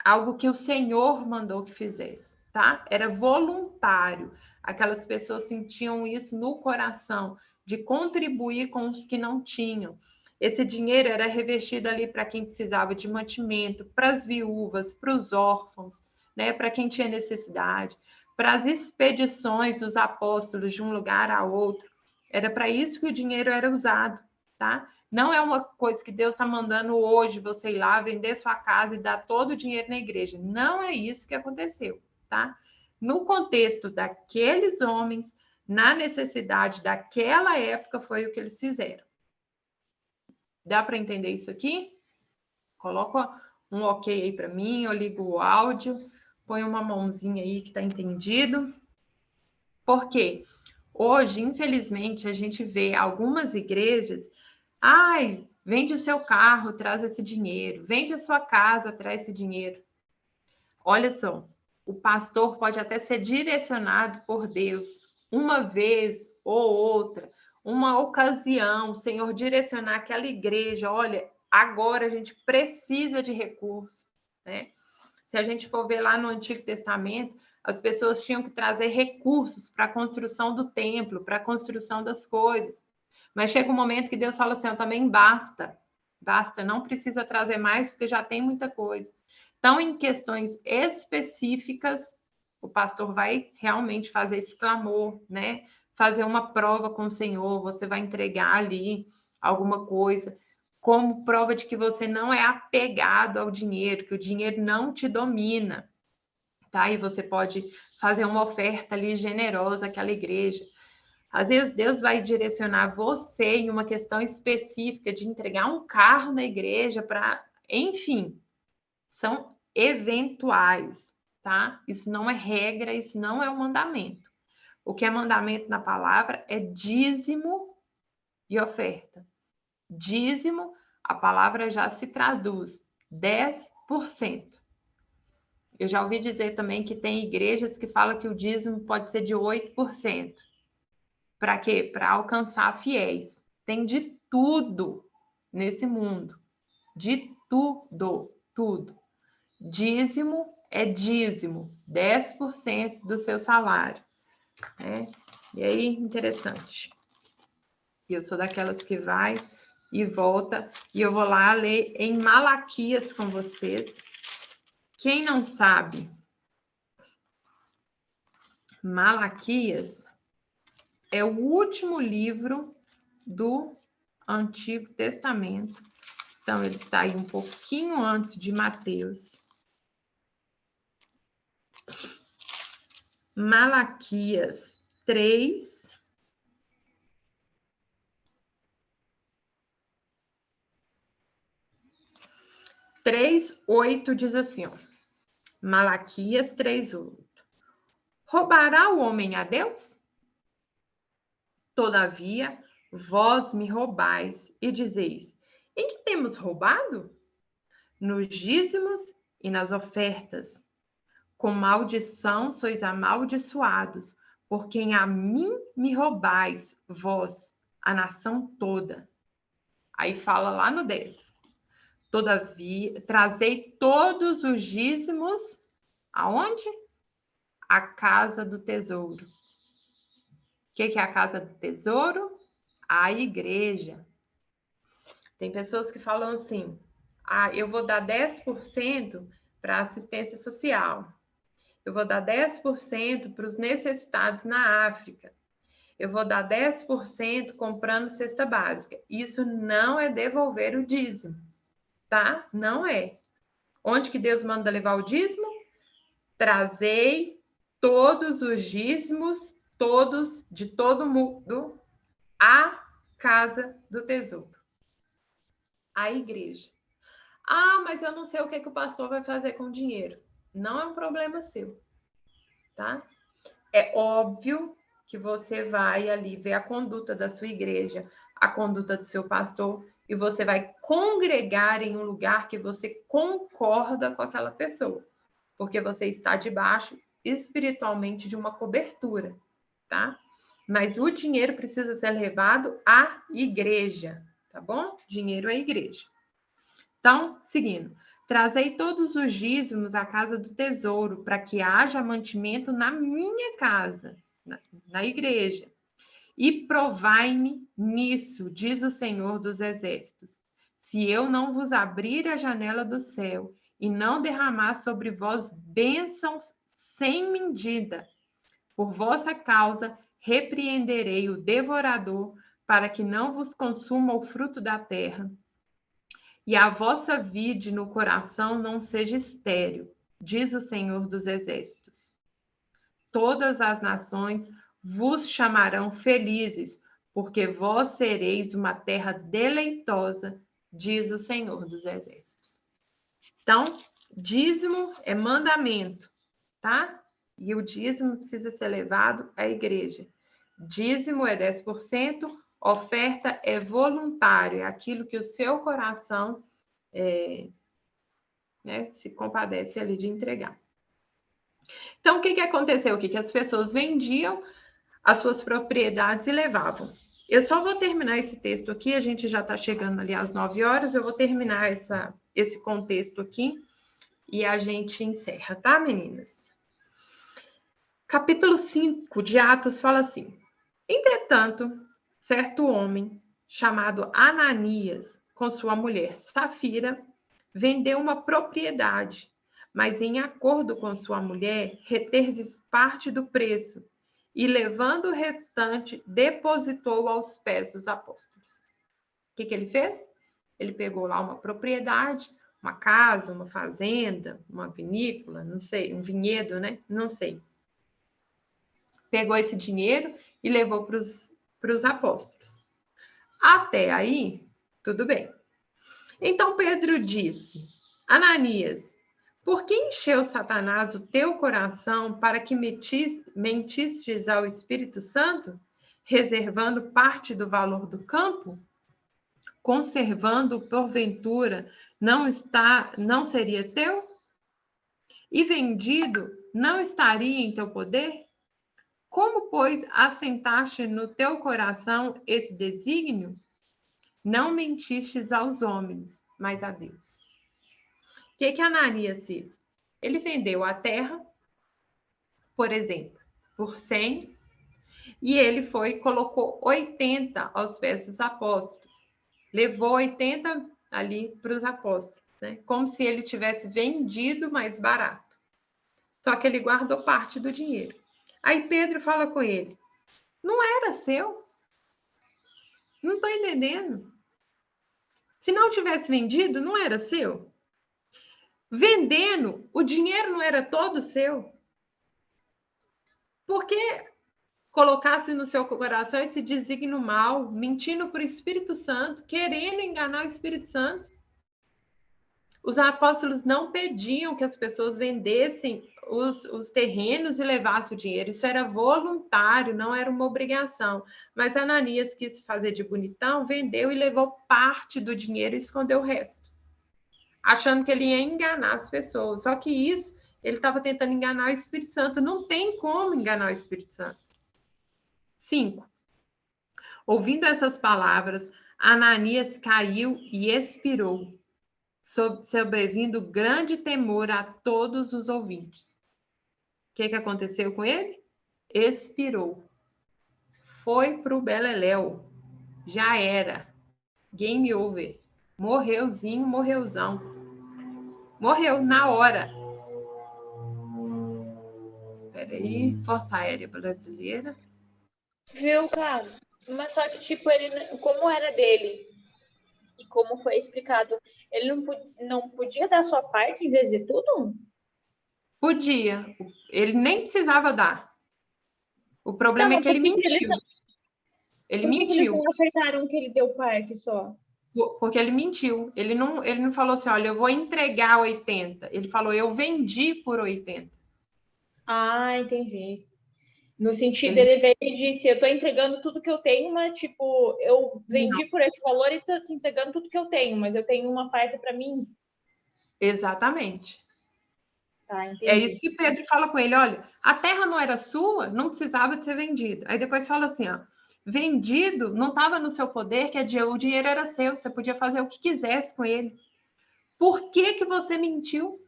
algo que o Senhor mandou que fizesse, tá? Era voluntário. Aquelas pessoas sentiam isso no coração, de contribuir com os que não tinham. Esse dinheiro era revestido ali para quem precisava de mantimento, para as viúvas, para os órfãos, né? Para quem tinha necessidade, para as expedições dos apóstolos de um lugar a outro. Era para isso que o dinheiro era usado, tá? Não é uma coisa que Deus está mandando hoje você ir lá, vender sua casa e dar todo o dinheiro na igreja. Não é isso que aconteceu, tá? No contexto daqueles homens, na necessidade daquela época, foi o que eles fizeram. Dá para entender isso aqui? Coloca um ok aí para mim, eu ligo o áudio. Põe uma mãozinha aí que está entendido. Por quê? Hoje, infelizmente, a gente vê algumas igrejas, ai, vende o seu carro, traz esse dinheiro. Vende a sua casa, traz esse dinheiro. Olha só, o pastor pode até ser direcionado por Deus uma vez ou outra, uma ocasião, o Senhor direcionar aquela igreja, olha, agora a gente precisa de recursos, né? Se a gente for ver lá no Antigo Testamento, as pessoas tinham que trazer recursos para a construção do templo, para a construção das coisas. Mas chega um momento que Deus fala assim, ó, também basta, não precisa trazer mais, porque já tem muita coisa. Então, em questões específicas, o pastor vai realmente fazer esse clamor, né? Fazer uma prova com o Senhor, você vai entregar ali alguma coisa, como prova de que você não é apegado ao dinheiro, que o dinheiro não te domina, tá? E você pode fazer uma oferta ali generosa àquela igreja. Às vezes Deus vai direcionar você em uma questão específica de entregar um carro na igreja para, enfim, são eventuais, tá? Isso não é regra, isso não é um mandamento. O que é mandamento na palavra é dízimo e oferta. Dízimo, a palavra já se traduz 10%. Eu já ouvi dizer também que tem igrejas que falam que o dízimo pode ser de 8%. Para quê? Para alcançar fiéis. Tem de tudo nesse mundo. De tudo, tudo. Dízimo é dízimo, 10% do seu salário. Né? E aí, interessante. Eu sou daquelas que vai e volta, e eu vou lá ler em Malaquias com vocês. Quem não sabe, Malaquias é o último livro do Antigo Testamento. Então, ele está aí um pouquinho antes de Mateus. Malaquias 3, três, 8 diz assim, ó. Malaquias 3:8. Roubará o homem a Deus? Todavia, vós me roubais e dizeis, em que temos roubado? Nos dízimos e nas ofertas. Com maldição sois amaldiçoados, por quem a mim me roubais, vós, a nação toda. Aí fala lá no 10. Todavia, trazei todos os dízimos, aonde? A casa do tesouro. O que é a casa do tesouro? A igreja. Tem pessoas que falam assim, eu vou dar 10% para assistência social. Eu vou dar 10% para os necessitados na África. Eu vou dar 10% comprando cesta básica. Isso não é devolver o dízimo, tá? Não é. Onde que Deus manda levar o dízimo? Trazei todos os dízimos, todos, de todo mundo, à casa do tesouro. A igreja. Mas eu não sei o que o pastor vai fazer com o dinheiro. Não é um problema seu, tá? É óbvio que você vai ali ver a conduta da sua igreja, a conduta do seu pastor, e você vai congregar em um lugar que você concorda com aquela pessoa, porque você está debaixo espiritualmente de uma cobertura, tá? Mas o dinheiro precisa ser levado à igreja, tá bom? Dinheiro é igreja. Então, seguindo. Trazei todos os dízimos à casa do tesouro, para que haja mantimento na minha casa, na igreja. E provai-me nisso, diz o Senhor dos Exércitos, se eu não vos abrir a janela do céu e não derramar sobre vós bênçãos sem medida. Por vossa causa, repreenderei o devorador, para que não vos consuma o fruto da terra. E a vossa vide no coração não seja estéril, diz o Senhor dos Exércitos. Todas as nações vos chamarão felizes, porque vós sereis uma terra deleitosa, diz o Senhor dos Exércitos. Então, dízimo é mandamento. tá? E o dízimo precisa ser levado à igreja. Dízimo é 10%, oferta é voluntário, é aquilo que o seu coração se compadece ali de entregar. Então, o que aconteceu aqui? Que as pessoas vendiam as suas propriedades e levavam. Eu só vou terminar esse texto aqui, a gente já está chegando ali às 9 horas, eu vou terminar esse contexto aqui e a gente encerra, tá, meninas? Capítulo 5 de Atos fala assim: entretanto, certo homem chamado Ananias, com sua mulher Safira, vendeu uma propriedade, mas em acordo com sua mulher, reteve parte do preço e, levando o restante, depositou aos pés dos apóstolos. O que ele fez? Ele pegou lá uma propriedade, uma casa, uma fazenda, uma vinícola, não sei, um vinhedo, né? Não sei. Pegou esse dinheiro e levou para os apóstolos. Até aí, tudo bem. Então Pedro disse: Ananias, por que encheu Satanás o teu coração para que mentistes ao Espírito Santo, reservando parte do valor do campo? Conservando, porventura, não seria teu? E vendido, não estaria em teu poder? Como, pois, assentaste no teu coração esse desígnio? Não mentistes aos homens, mas a Deus. O que Ananias fez? Ele vendeu a terra, por exemplo, por 100, e ele foi e colocou 80 aos pés dos apóstolos. Levou 80 ali para os apóstolos, né? Como se ele tivesse vendido mais barato. Só que ele guardou parte do dinheiro. Aí Pedro fala com ele: não era seu? Não estou entendendo. Se não tivesse vendido, não era seu? Vendendo, o dinheiro não era todo seu? Por que colocasse no seu coração esse desígnio mal, mentindo para o Espírito Santo, querendo enganar o Espírito Santo? Os apóstolos não pediam que as pessoas vendessem os terrenos e levassem o dinheiro. Isso era voluntário, não era uma obrigação. Mas Ananias quis fazer de bonitão, vendeu e levou parte do dinheiro e escondeu o resto, achando que ele ia enganar as pessoas. Só que isso, ele estava tentando enganar o Espírito Santo. Não tem como enganar o Espírito Santo. 5. Ouvindo essas palavras, Ananias caiu e expirou, sobrevindo grande temor a todos os ouvintes. O que aconteceu com ele? Expirou. Foi para o beleléu. Já era. Game over. Morreuzinho, morreuzão. Morreu na hora. Peraí, Força Aérea Brasileira. Viu, cara? Mas só que, tipo, ele, como era dele e como foi explicado, ele não podia dar sua parte em vez de tudo? Podia. Ele nem precisava dar. O problema é que ele mentiu. Ele Por que mentiu. eles não aceitaram que ele deu parte só? Porque ele mentiu. Ele não falou assim, olha, eu vou entregar 80. Ele falou, eu vendi por 80. Ah, entendi. No sentido, ele veio e disse, eu tô entregando tudo que eu tenho, mas, tipo, eu vendi por esse valor e tô entregando tudo que eu tenho, mas eu tenho uma parte para mim. Exatamente. Tá, entendi. É isso que Pedro fala com ele, olha, a terra não era sua, não precisava de ser vendida. Aí depois fala assim, ó, vendido não estava no seu poder, que o dinheiro era seu, você podia fazer o que quisesse com ele. Por que você mentiu?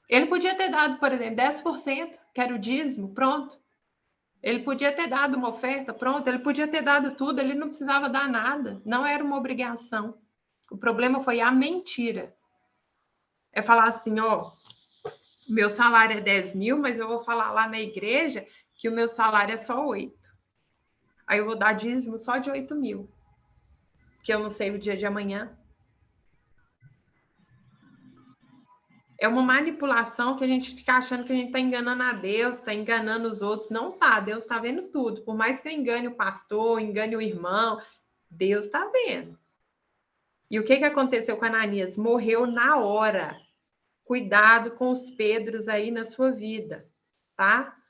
Ele podia ter dado, por exemplo, 10%, que era o dízimo, pronto. Ele podia ter dado uma oferta, pronto. Ele podia ter dado tudo, ele não precisava dar nada. Não era uma obrigação. O problema foi a mentira. É falar assim, ó, meu salário é 10 mil, mas eu vou falar lá na igreja que o meu salário é só 8. Aí eu vou dar dízimo só de 8 mil. Que eu não sei o dia de amanhã. É uma manipulação que a gente fica achando que a gente está enganando a Deus, está enganando os outros. Não tá, Deus está vendo tudo. Por mais que eu engane o pastor, engane o irmão, Deus está vendo. E o que aconteceu com Ananias? Morreu na hora. Cuidado com os Pedros aí na sua vida, tá?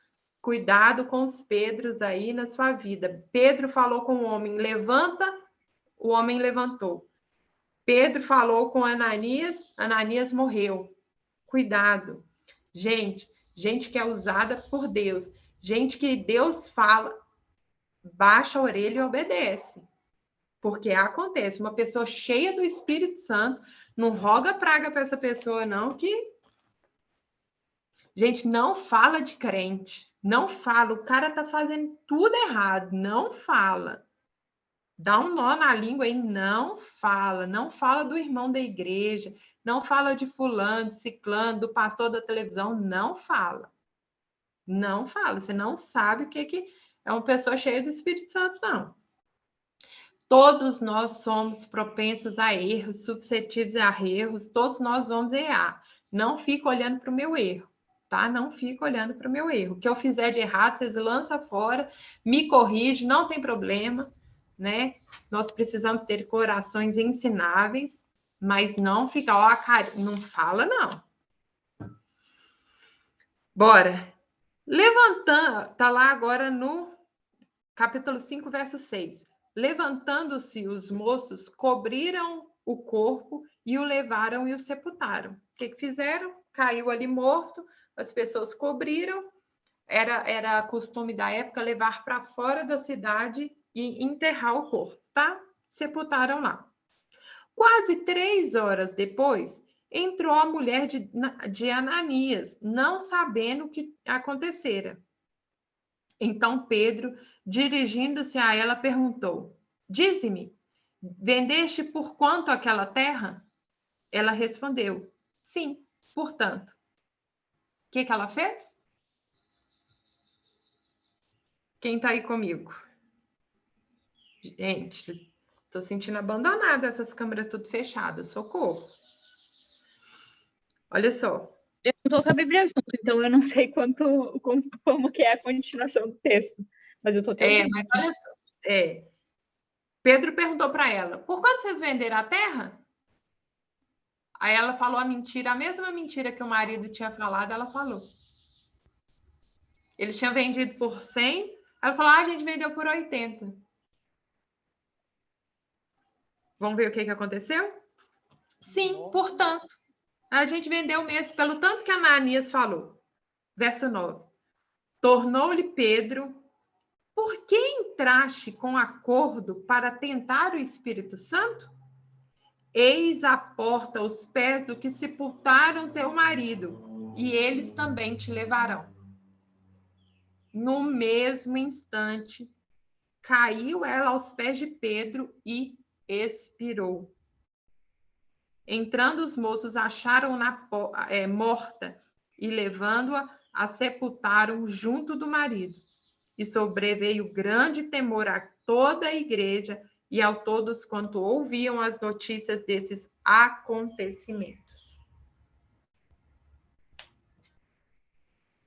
Cuidado com os Pedros aí na sua vida. Pedro falou com o homem, levanta, o homem levantou. Pedro falou com Ananias, Ananias morreu. Cuidado. Gente que é usada por Deus, gente que Deus fala, baixa a orelha e obedece. Porque acontece, uma pessoa cheia do Espírito Santo, não roga praga para essa pessoa, não, que... Gente, não fala de crente, não fala, o cara tá fazendo tudo errado, não fala. Dá um nó na língua aí, não fala do irmão da igreja, não fala de fulano, de ciclano, do pastor da televisão, não fala. Não fala, você não sabe o que é uma pessoa cheia do Espírito Santo, não. Todos nós somos propensos a erros, suscetíveis a erros, todos nós vamos errar. Não fica olhando para o meu erro, tá? Não fica olhando para o meu erro. O que eu fizer de errado, vocês lançam fora, me corrige, não tem problema, né? Nós precisamos ter corações ensináveis, mas não fica, ó, cara, não fala, não. Bora. Levantando, tá lá agora no capítulo 5, verso 6. Levantando-se os moços, cobriram o corpo e o levaram e o sepultaram. O que fizeram? Caiu ali morto, as pessoas cobriram. Era costume da época levar para fora da cidade e enterrar o corpo, tá? Sepultaram lá. Quase 3 horas depois, entrou a mulher de Ananias, não sabendo o que acontecera. Então Pedro, dirigindo-se a ela, perguntou: Dize-me, vendeste por quanto aquela terra? Ela respondeu: Sim, portanto. O que ela fez? Quem está aí comigo? Gente, estou sentindo abandonada essas câmeras tudo fechadas. Socorro. Olha só. Eu não estou com a Bíblia junto, então eu não sei como que é a continuação do texto. Mas eu estou tentando. Mas olha só. Pedro perguntou para ela: por quanto vocês venderam a terra? Aí ela falou a mentira, a mesma mentira que o marido tinha falado, ela falou. Eles tinham vendido por 100, ela falou: a gente vendeu por 80. Vamos ver o que aconteceu? Sim, portanto. A gente vendeu mesmo pelo tanto que Ananias falou. Verso 9. Tornou-lhe Pedro: por que entraste com acordo para tentar o Espírito Santo? Eis a porta os pés do que sepultaram teu marido, e eles também te levarão. No mesmo instante, caiu ela aos pés de Pedro e expirou. Entrando os moços, acharam-na morta e, levando-a, a sepultaram junto do marido. E sobreveio grande temor a toda a igreja e a todos quanto ouviam as notícias desses acontecimentos.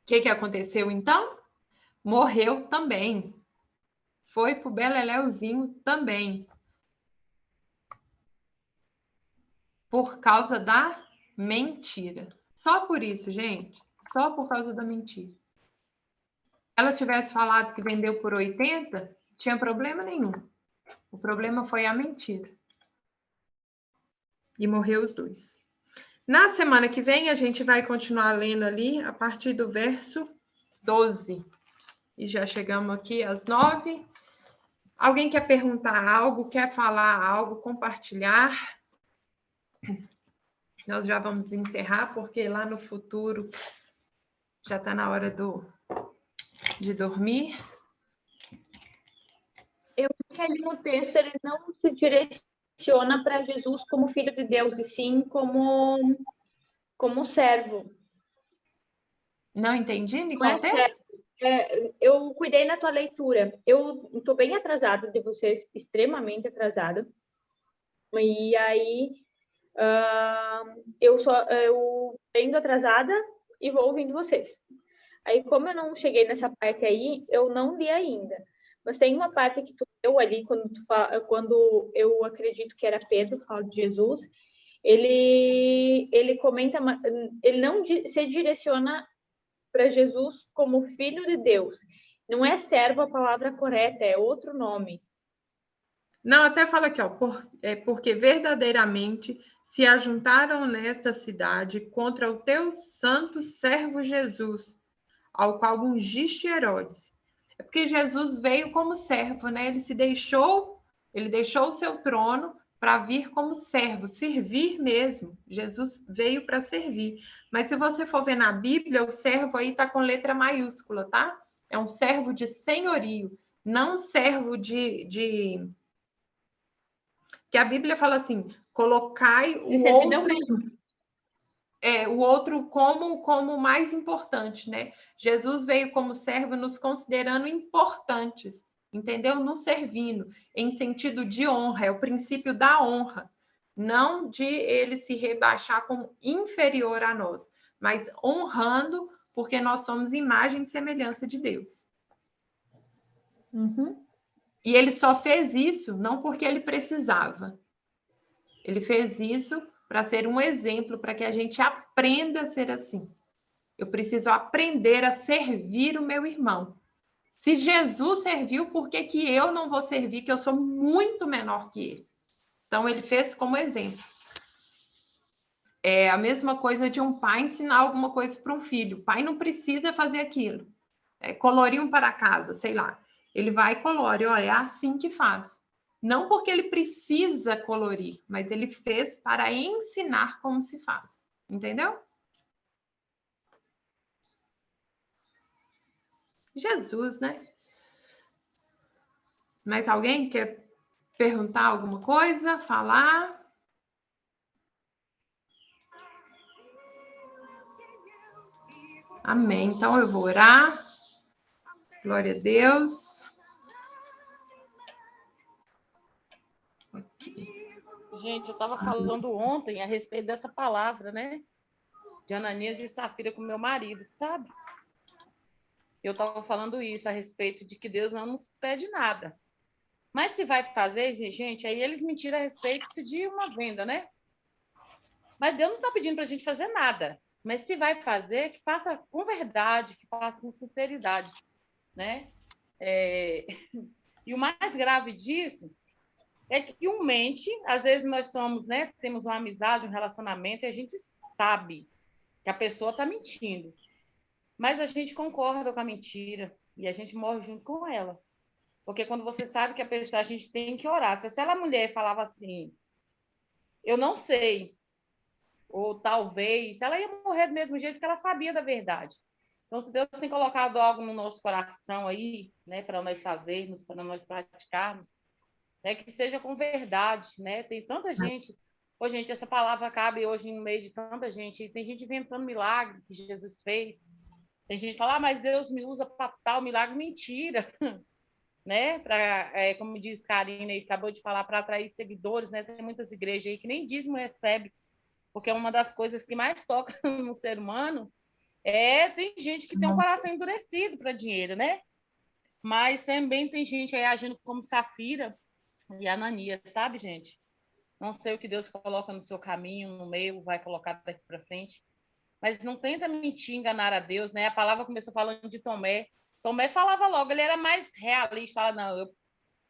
O que aconteceu então? Morreu também. Foi pro beleléuzinho também. Por causa da mentira. Só por isso, gente. Só por causa da mentira. Se ela tivesse falado que vendeu por 80, tinha problema nenhum. O problema foi a mentira. E morreu os dois. Na semana que vem, a gente vai continuar lendo ali a partir do verso 12. E já chegamos aqui às 9. Alguém quer perguntar algo, quer falar algo, compartilhar? Nós já vamos encerrar, porque lá no futuro já está na hora de dormir. Eu acho que ali no texto ele não se direciona para Jesus como filho de Deus, e sim como servo. Não entendi, Não Nicole? é certo. Eu cuidei na tua leitura. Eu estou bem atrasada de vocês, extremamente atrasada. E aí eu indo atrasada e vou ouvindo vocês. Aí, como eu não cheguei nessa parte aí, eu não li ainda. Mas tem uma parte que tu leu ali, quando eu acredito que era Pedro, fala de Jesus, ele comenta, ele não se direciona para Jesus como filho de Deus. Não é servo a palavra correta, é outro nome. Não, até fala aqui, ó, porque verdadeiramente se ajuntaram nesta cidade contra o teu santo servo Jesus, ao qual ungiste Herodes. É porque Jesus veio como servo, né? Ele deixou o seu trono para vir como servo, servir mesmo. Jesus veio para servir. Mas se você for ver na Bíblia, o servo aí está com letra maiúscula, tá? É um servo de senhorio, não servo de... Que a Bíblia fala assim, colocai o outro como mais importante, né? Jesus veio como servo nos considerando importantes, entendeu? Nos servindo, em sentido de honra, é o princípio da honra, não de ele se rebaixar como inferior a nós, mas honrando, porque nós somos imagem e semelhança de Deus. Uhum. E ele só fez isso não porque ele precisava. Ele fez isso para ser um exemplo, para que a gente aprenda a ser assim. Eu preciso aprender a servir o meu irmão. Se Jesus serviu, por que eu não vou servir, que eu sou muito menor que ele? Então, ele fez como exemplo. É a mesma coisa de um pai ensinar alguma coisa para um filho. O pai não precisa fazer aquilo. Colorir um para casa, sei lá. Ele vai e colore. Olha, é assim que faz. Não porque ele precisa colorir, mas ele fez para ensinar como se faz. Entendeu? Jesus, né? Mais alguém quer perguntar alguma coisa? Falar? Amém. Então eu vou orar. Glória a Deus. Aqui. Gente, eu estava falando ontem a respeito dessa palavra, né? De Ananias e Safira com meu marido, sabe? Eu estava falando isso a respeito de que Deus não nos pede nada. Mas se vai fazer, gente, aí eles me tiram a respeito de uma venda, né? Mas Deus não está pedindo para a gente fazer nada. Mas se vai fazer, que faça com verdade, que faça com sinceridade, né? E o mais grave disso é que mente, às vezes nós somos, né? Temos uma amizade, um relacionamento, e a gente sabe que a pessoa está mentindo. Mas a gente concorda com a mentira e a gente morre junto com ela. Porque quando você sabe que a pessoa, a gente tem que orar. Se aquela mulher falava assim, eu não sei, ou talvez, ela ia morrer do mesmo jeito que ela sabia da verdade. Então, se Deus tem colocado algo no nosso coração aí, né, para nós fazermos, para nós praticarmos, né, que seja com verdade, né? Tem tanta gente, gente, essa palavra cabe hoje no meio de tanta gente, tem gente inventando milagre que Jesus fez. Tem gente que fala, mas Deus me usa para tal milagre, mentira. Né? Como diz Karina, e acabou de falar, para atrair seguidores, né? Tem muitas igrejas aí que nem dízimo recebe, porque é uma das coisas que mais toca no ser humano. Tem gente que tem um coração endurecido para dinheiro, né? Mas também tem gente aí agindo como Safira e Ananias, sabe, gente? Não sei o que Deus coloca no seu caminho, no meio, vai colocar daqui para frente. Mas não tenta mentir, enganar a Deus, né? A palavra começou falando de Tomé. Tomé falava logo, ele era mais realista, fala, não, eu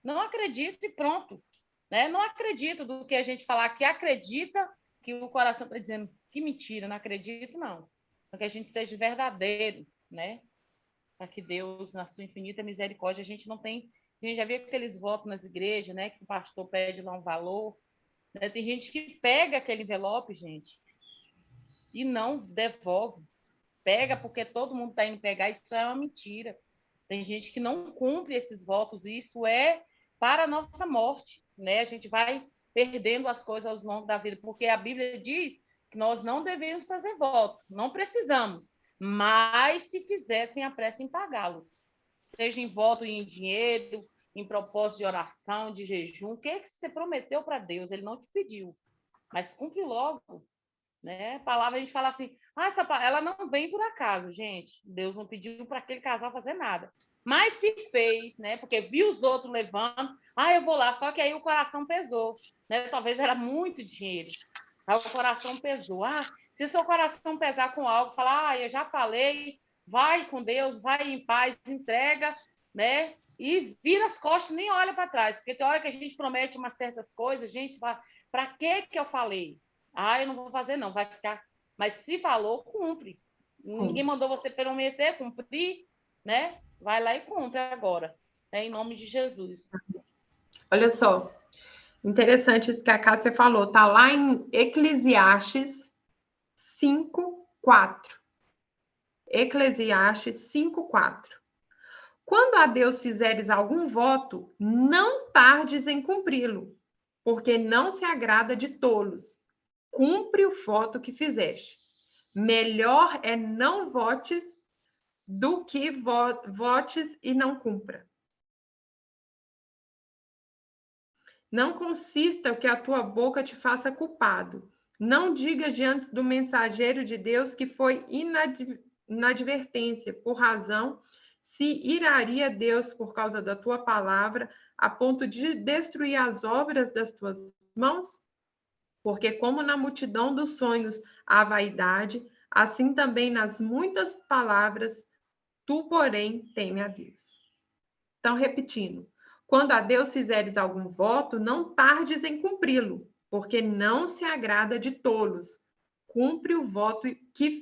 não acredito e pronto. Né? Não acredito do que a gente falar que acredita, que o coração está dizendo que mentira, não acredito, não. Para que a gente seja verdadeiro, né? Para que Deus, na sua infinita misericórdia, a gente não tem... A gente já viu aqueles votos nas igrejas, né? Que o pastor pede lá um valor. Né? Tem gente que pega aquele envelope, gente, e não devolve. Pega porque todo mundo está indo pegar, isso é uma mentira. Tem gente que não cumpre esses votos, e isso é para a nossa morte, né? A gente vai perdendo as coisas ao longo da vida, porque a Bíblia diz que nós não devemos fazer voto, não precisamos, mas se fizer, tenha pressa em pagá-los. Seja em voto em dinheiro, em propósito de oração, de jejum, o que é que você prometeu para Deus? Ele não te pediu, mas cumpre logo. Né? A palavra, a gente fala assim, ela não vem por acaso, gente. Deus não pediu para aquele casal fazer nada. Mas se fez, né? Porque viu os outros levando, eu vou lá, só que aí o coração pesou. Né? Talvez era muito dinheiro. Aí o coração pesou. Se seu coração pesar com algo, falar, eu já falei, vai com Deus, vai em paz, entrega, né? E vira as costas, nem olha para trás. Porque tem hora que a gente promete umas certas coisas, a gente fala, para que eu falei? Eu não vou fazer, não, vai ficar. Mas se falou, cumpre. Ninguém mandou você prometer, cumprir, né? Vai lá e cumpre agora, né? Em nome de Jesus. Olha só, interessante isso que a Cássia falou. Tá lá em Eclesiastes 5:4. Eclesiastes 5:4. Quando a Deus fizeres algum voto, não tardes em cumpri-lo, porque não se agrada de tolos. Cumpre o voto que fizeste. Melhor é não votes do que votes e não cumpra. Não consista o que a tua boca te faça culpado. Não diga diante do mensageiro de Deus que foi inadvertência, por razão, se iraria Deus por causa da tua palavra, a ponto de destruir as obras das tuas mãos? Porque como na multidão dos sonhos há vaidade, assim também nas muitas palavras, tu, porém, teme a Deus. Então, repetindo, quando a Deus fizeres algum voto, não tardes em cumpri-lo, porque não se agrada de tolos. Cumpre o voto que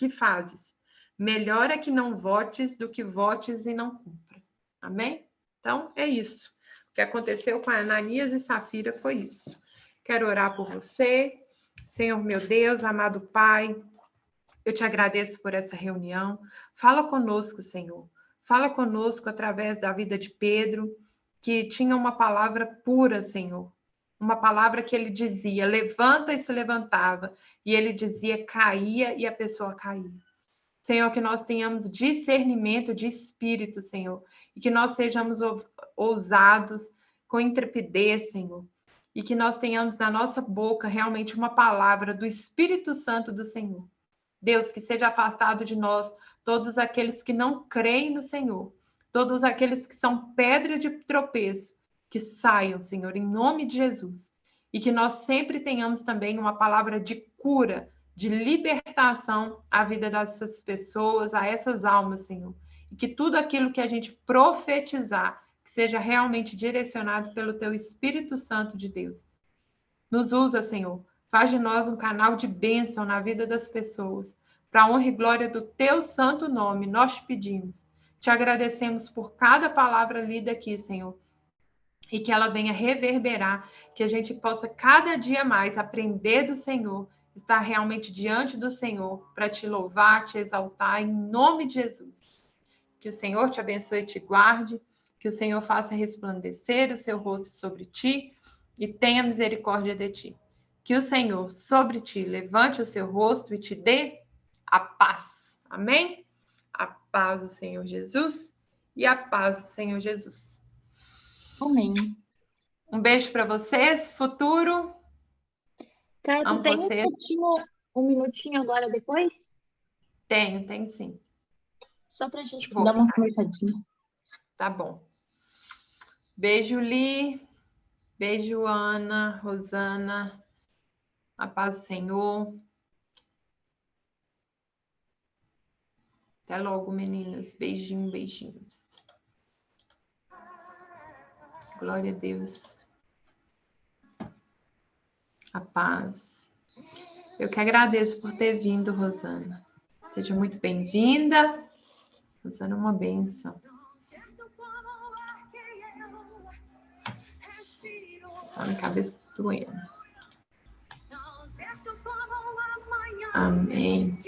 fazes. Melhor é que não votes do que votes e não cumpra. Amém? Então, é isso. O que aconteceu com Ananias e Safira foi isso. Quero orar por você. Senhor meu Deus, amado Pai, eu te agradeço por essa reunião. Fala conosco, Senhor. Fala conosco através da vida de Pedro, que tinha uma palavra pura, Senhor. Uma palavra que ele dizia, levanta e se levantava. E ele dizia, caía e a pessoa caía. Senhor, que nós tenhamos discernimento de espírito, Senhor. E que nós sejamos ousados, com intrepidez, Senhor. E que nós tenhamos na nossa boca realmente uma palavra do Espírito Santo do Senhor. Deus, que seja afastado de nós todos aqueles que não creem no Senhor, todos aqueles que são pedra de tropeço, que saiam, Senhor, em nome de Jesus. E que nós sempre tenhamos também uma palavra de cura, de libertação à vida dessas pessoas, a essas almas, Senhor. E que tudo aquilo que a gente profetizar, que seja realmente direcionado pelo Teu Espírito Santo de Deus. Nos usa, Senhor. Faz de nós um canal de bênção na vida das pessoas. Para a honra e glória do Teu santo nome, nós te pedimos. Te agradecemos por cada palavra lida aqui, Senhor. E que ela venha reverberar, que a gente possa cada dia mais aprender do Senhor, estar realmente diante do Senhor, para te louvar, te exaltar, em nome de Jesus. Que o Senhor te abençoe e te guarde, que o Senhor faça resplandecer o seu rosto sobre ti e tenha misericórdia de ti. Que o Senhor sobre ti levante o seu rosto e te dê a paz. Amém? A paz do Senhor Jesus e a paz do Senhor Jesus. Amém. Um beijo para vocês, futuro. Cara, tu Amo tem vocês. um minutinho agora depois? Tenho sim. Só pra gente Vou dar uma ficar. conversadinha. Tá bom. Beijo, Li. Beijo, Ana, Rosana. A paz do Senhor. Até logo, meninas. Beijinho, beijinhos. Glória a Deus. A paz. Eu que agradeço por ter vindo, Rosana. Seja muito bem-vinda. Rosana é uma bênção. Tá minha cabeça doendo. Amém.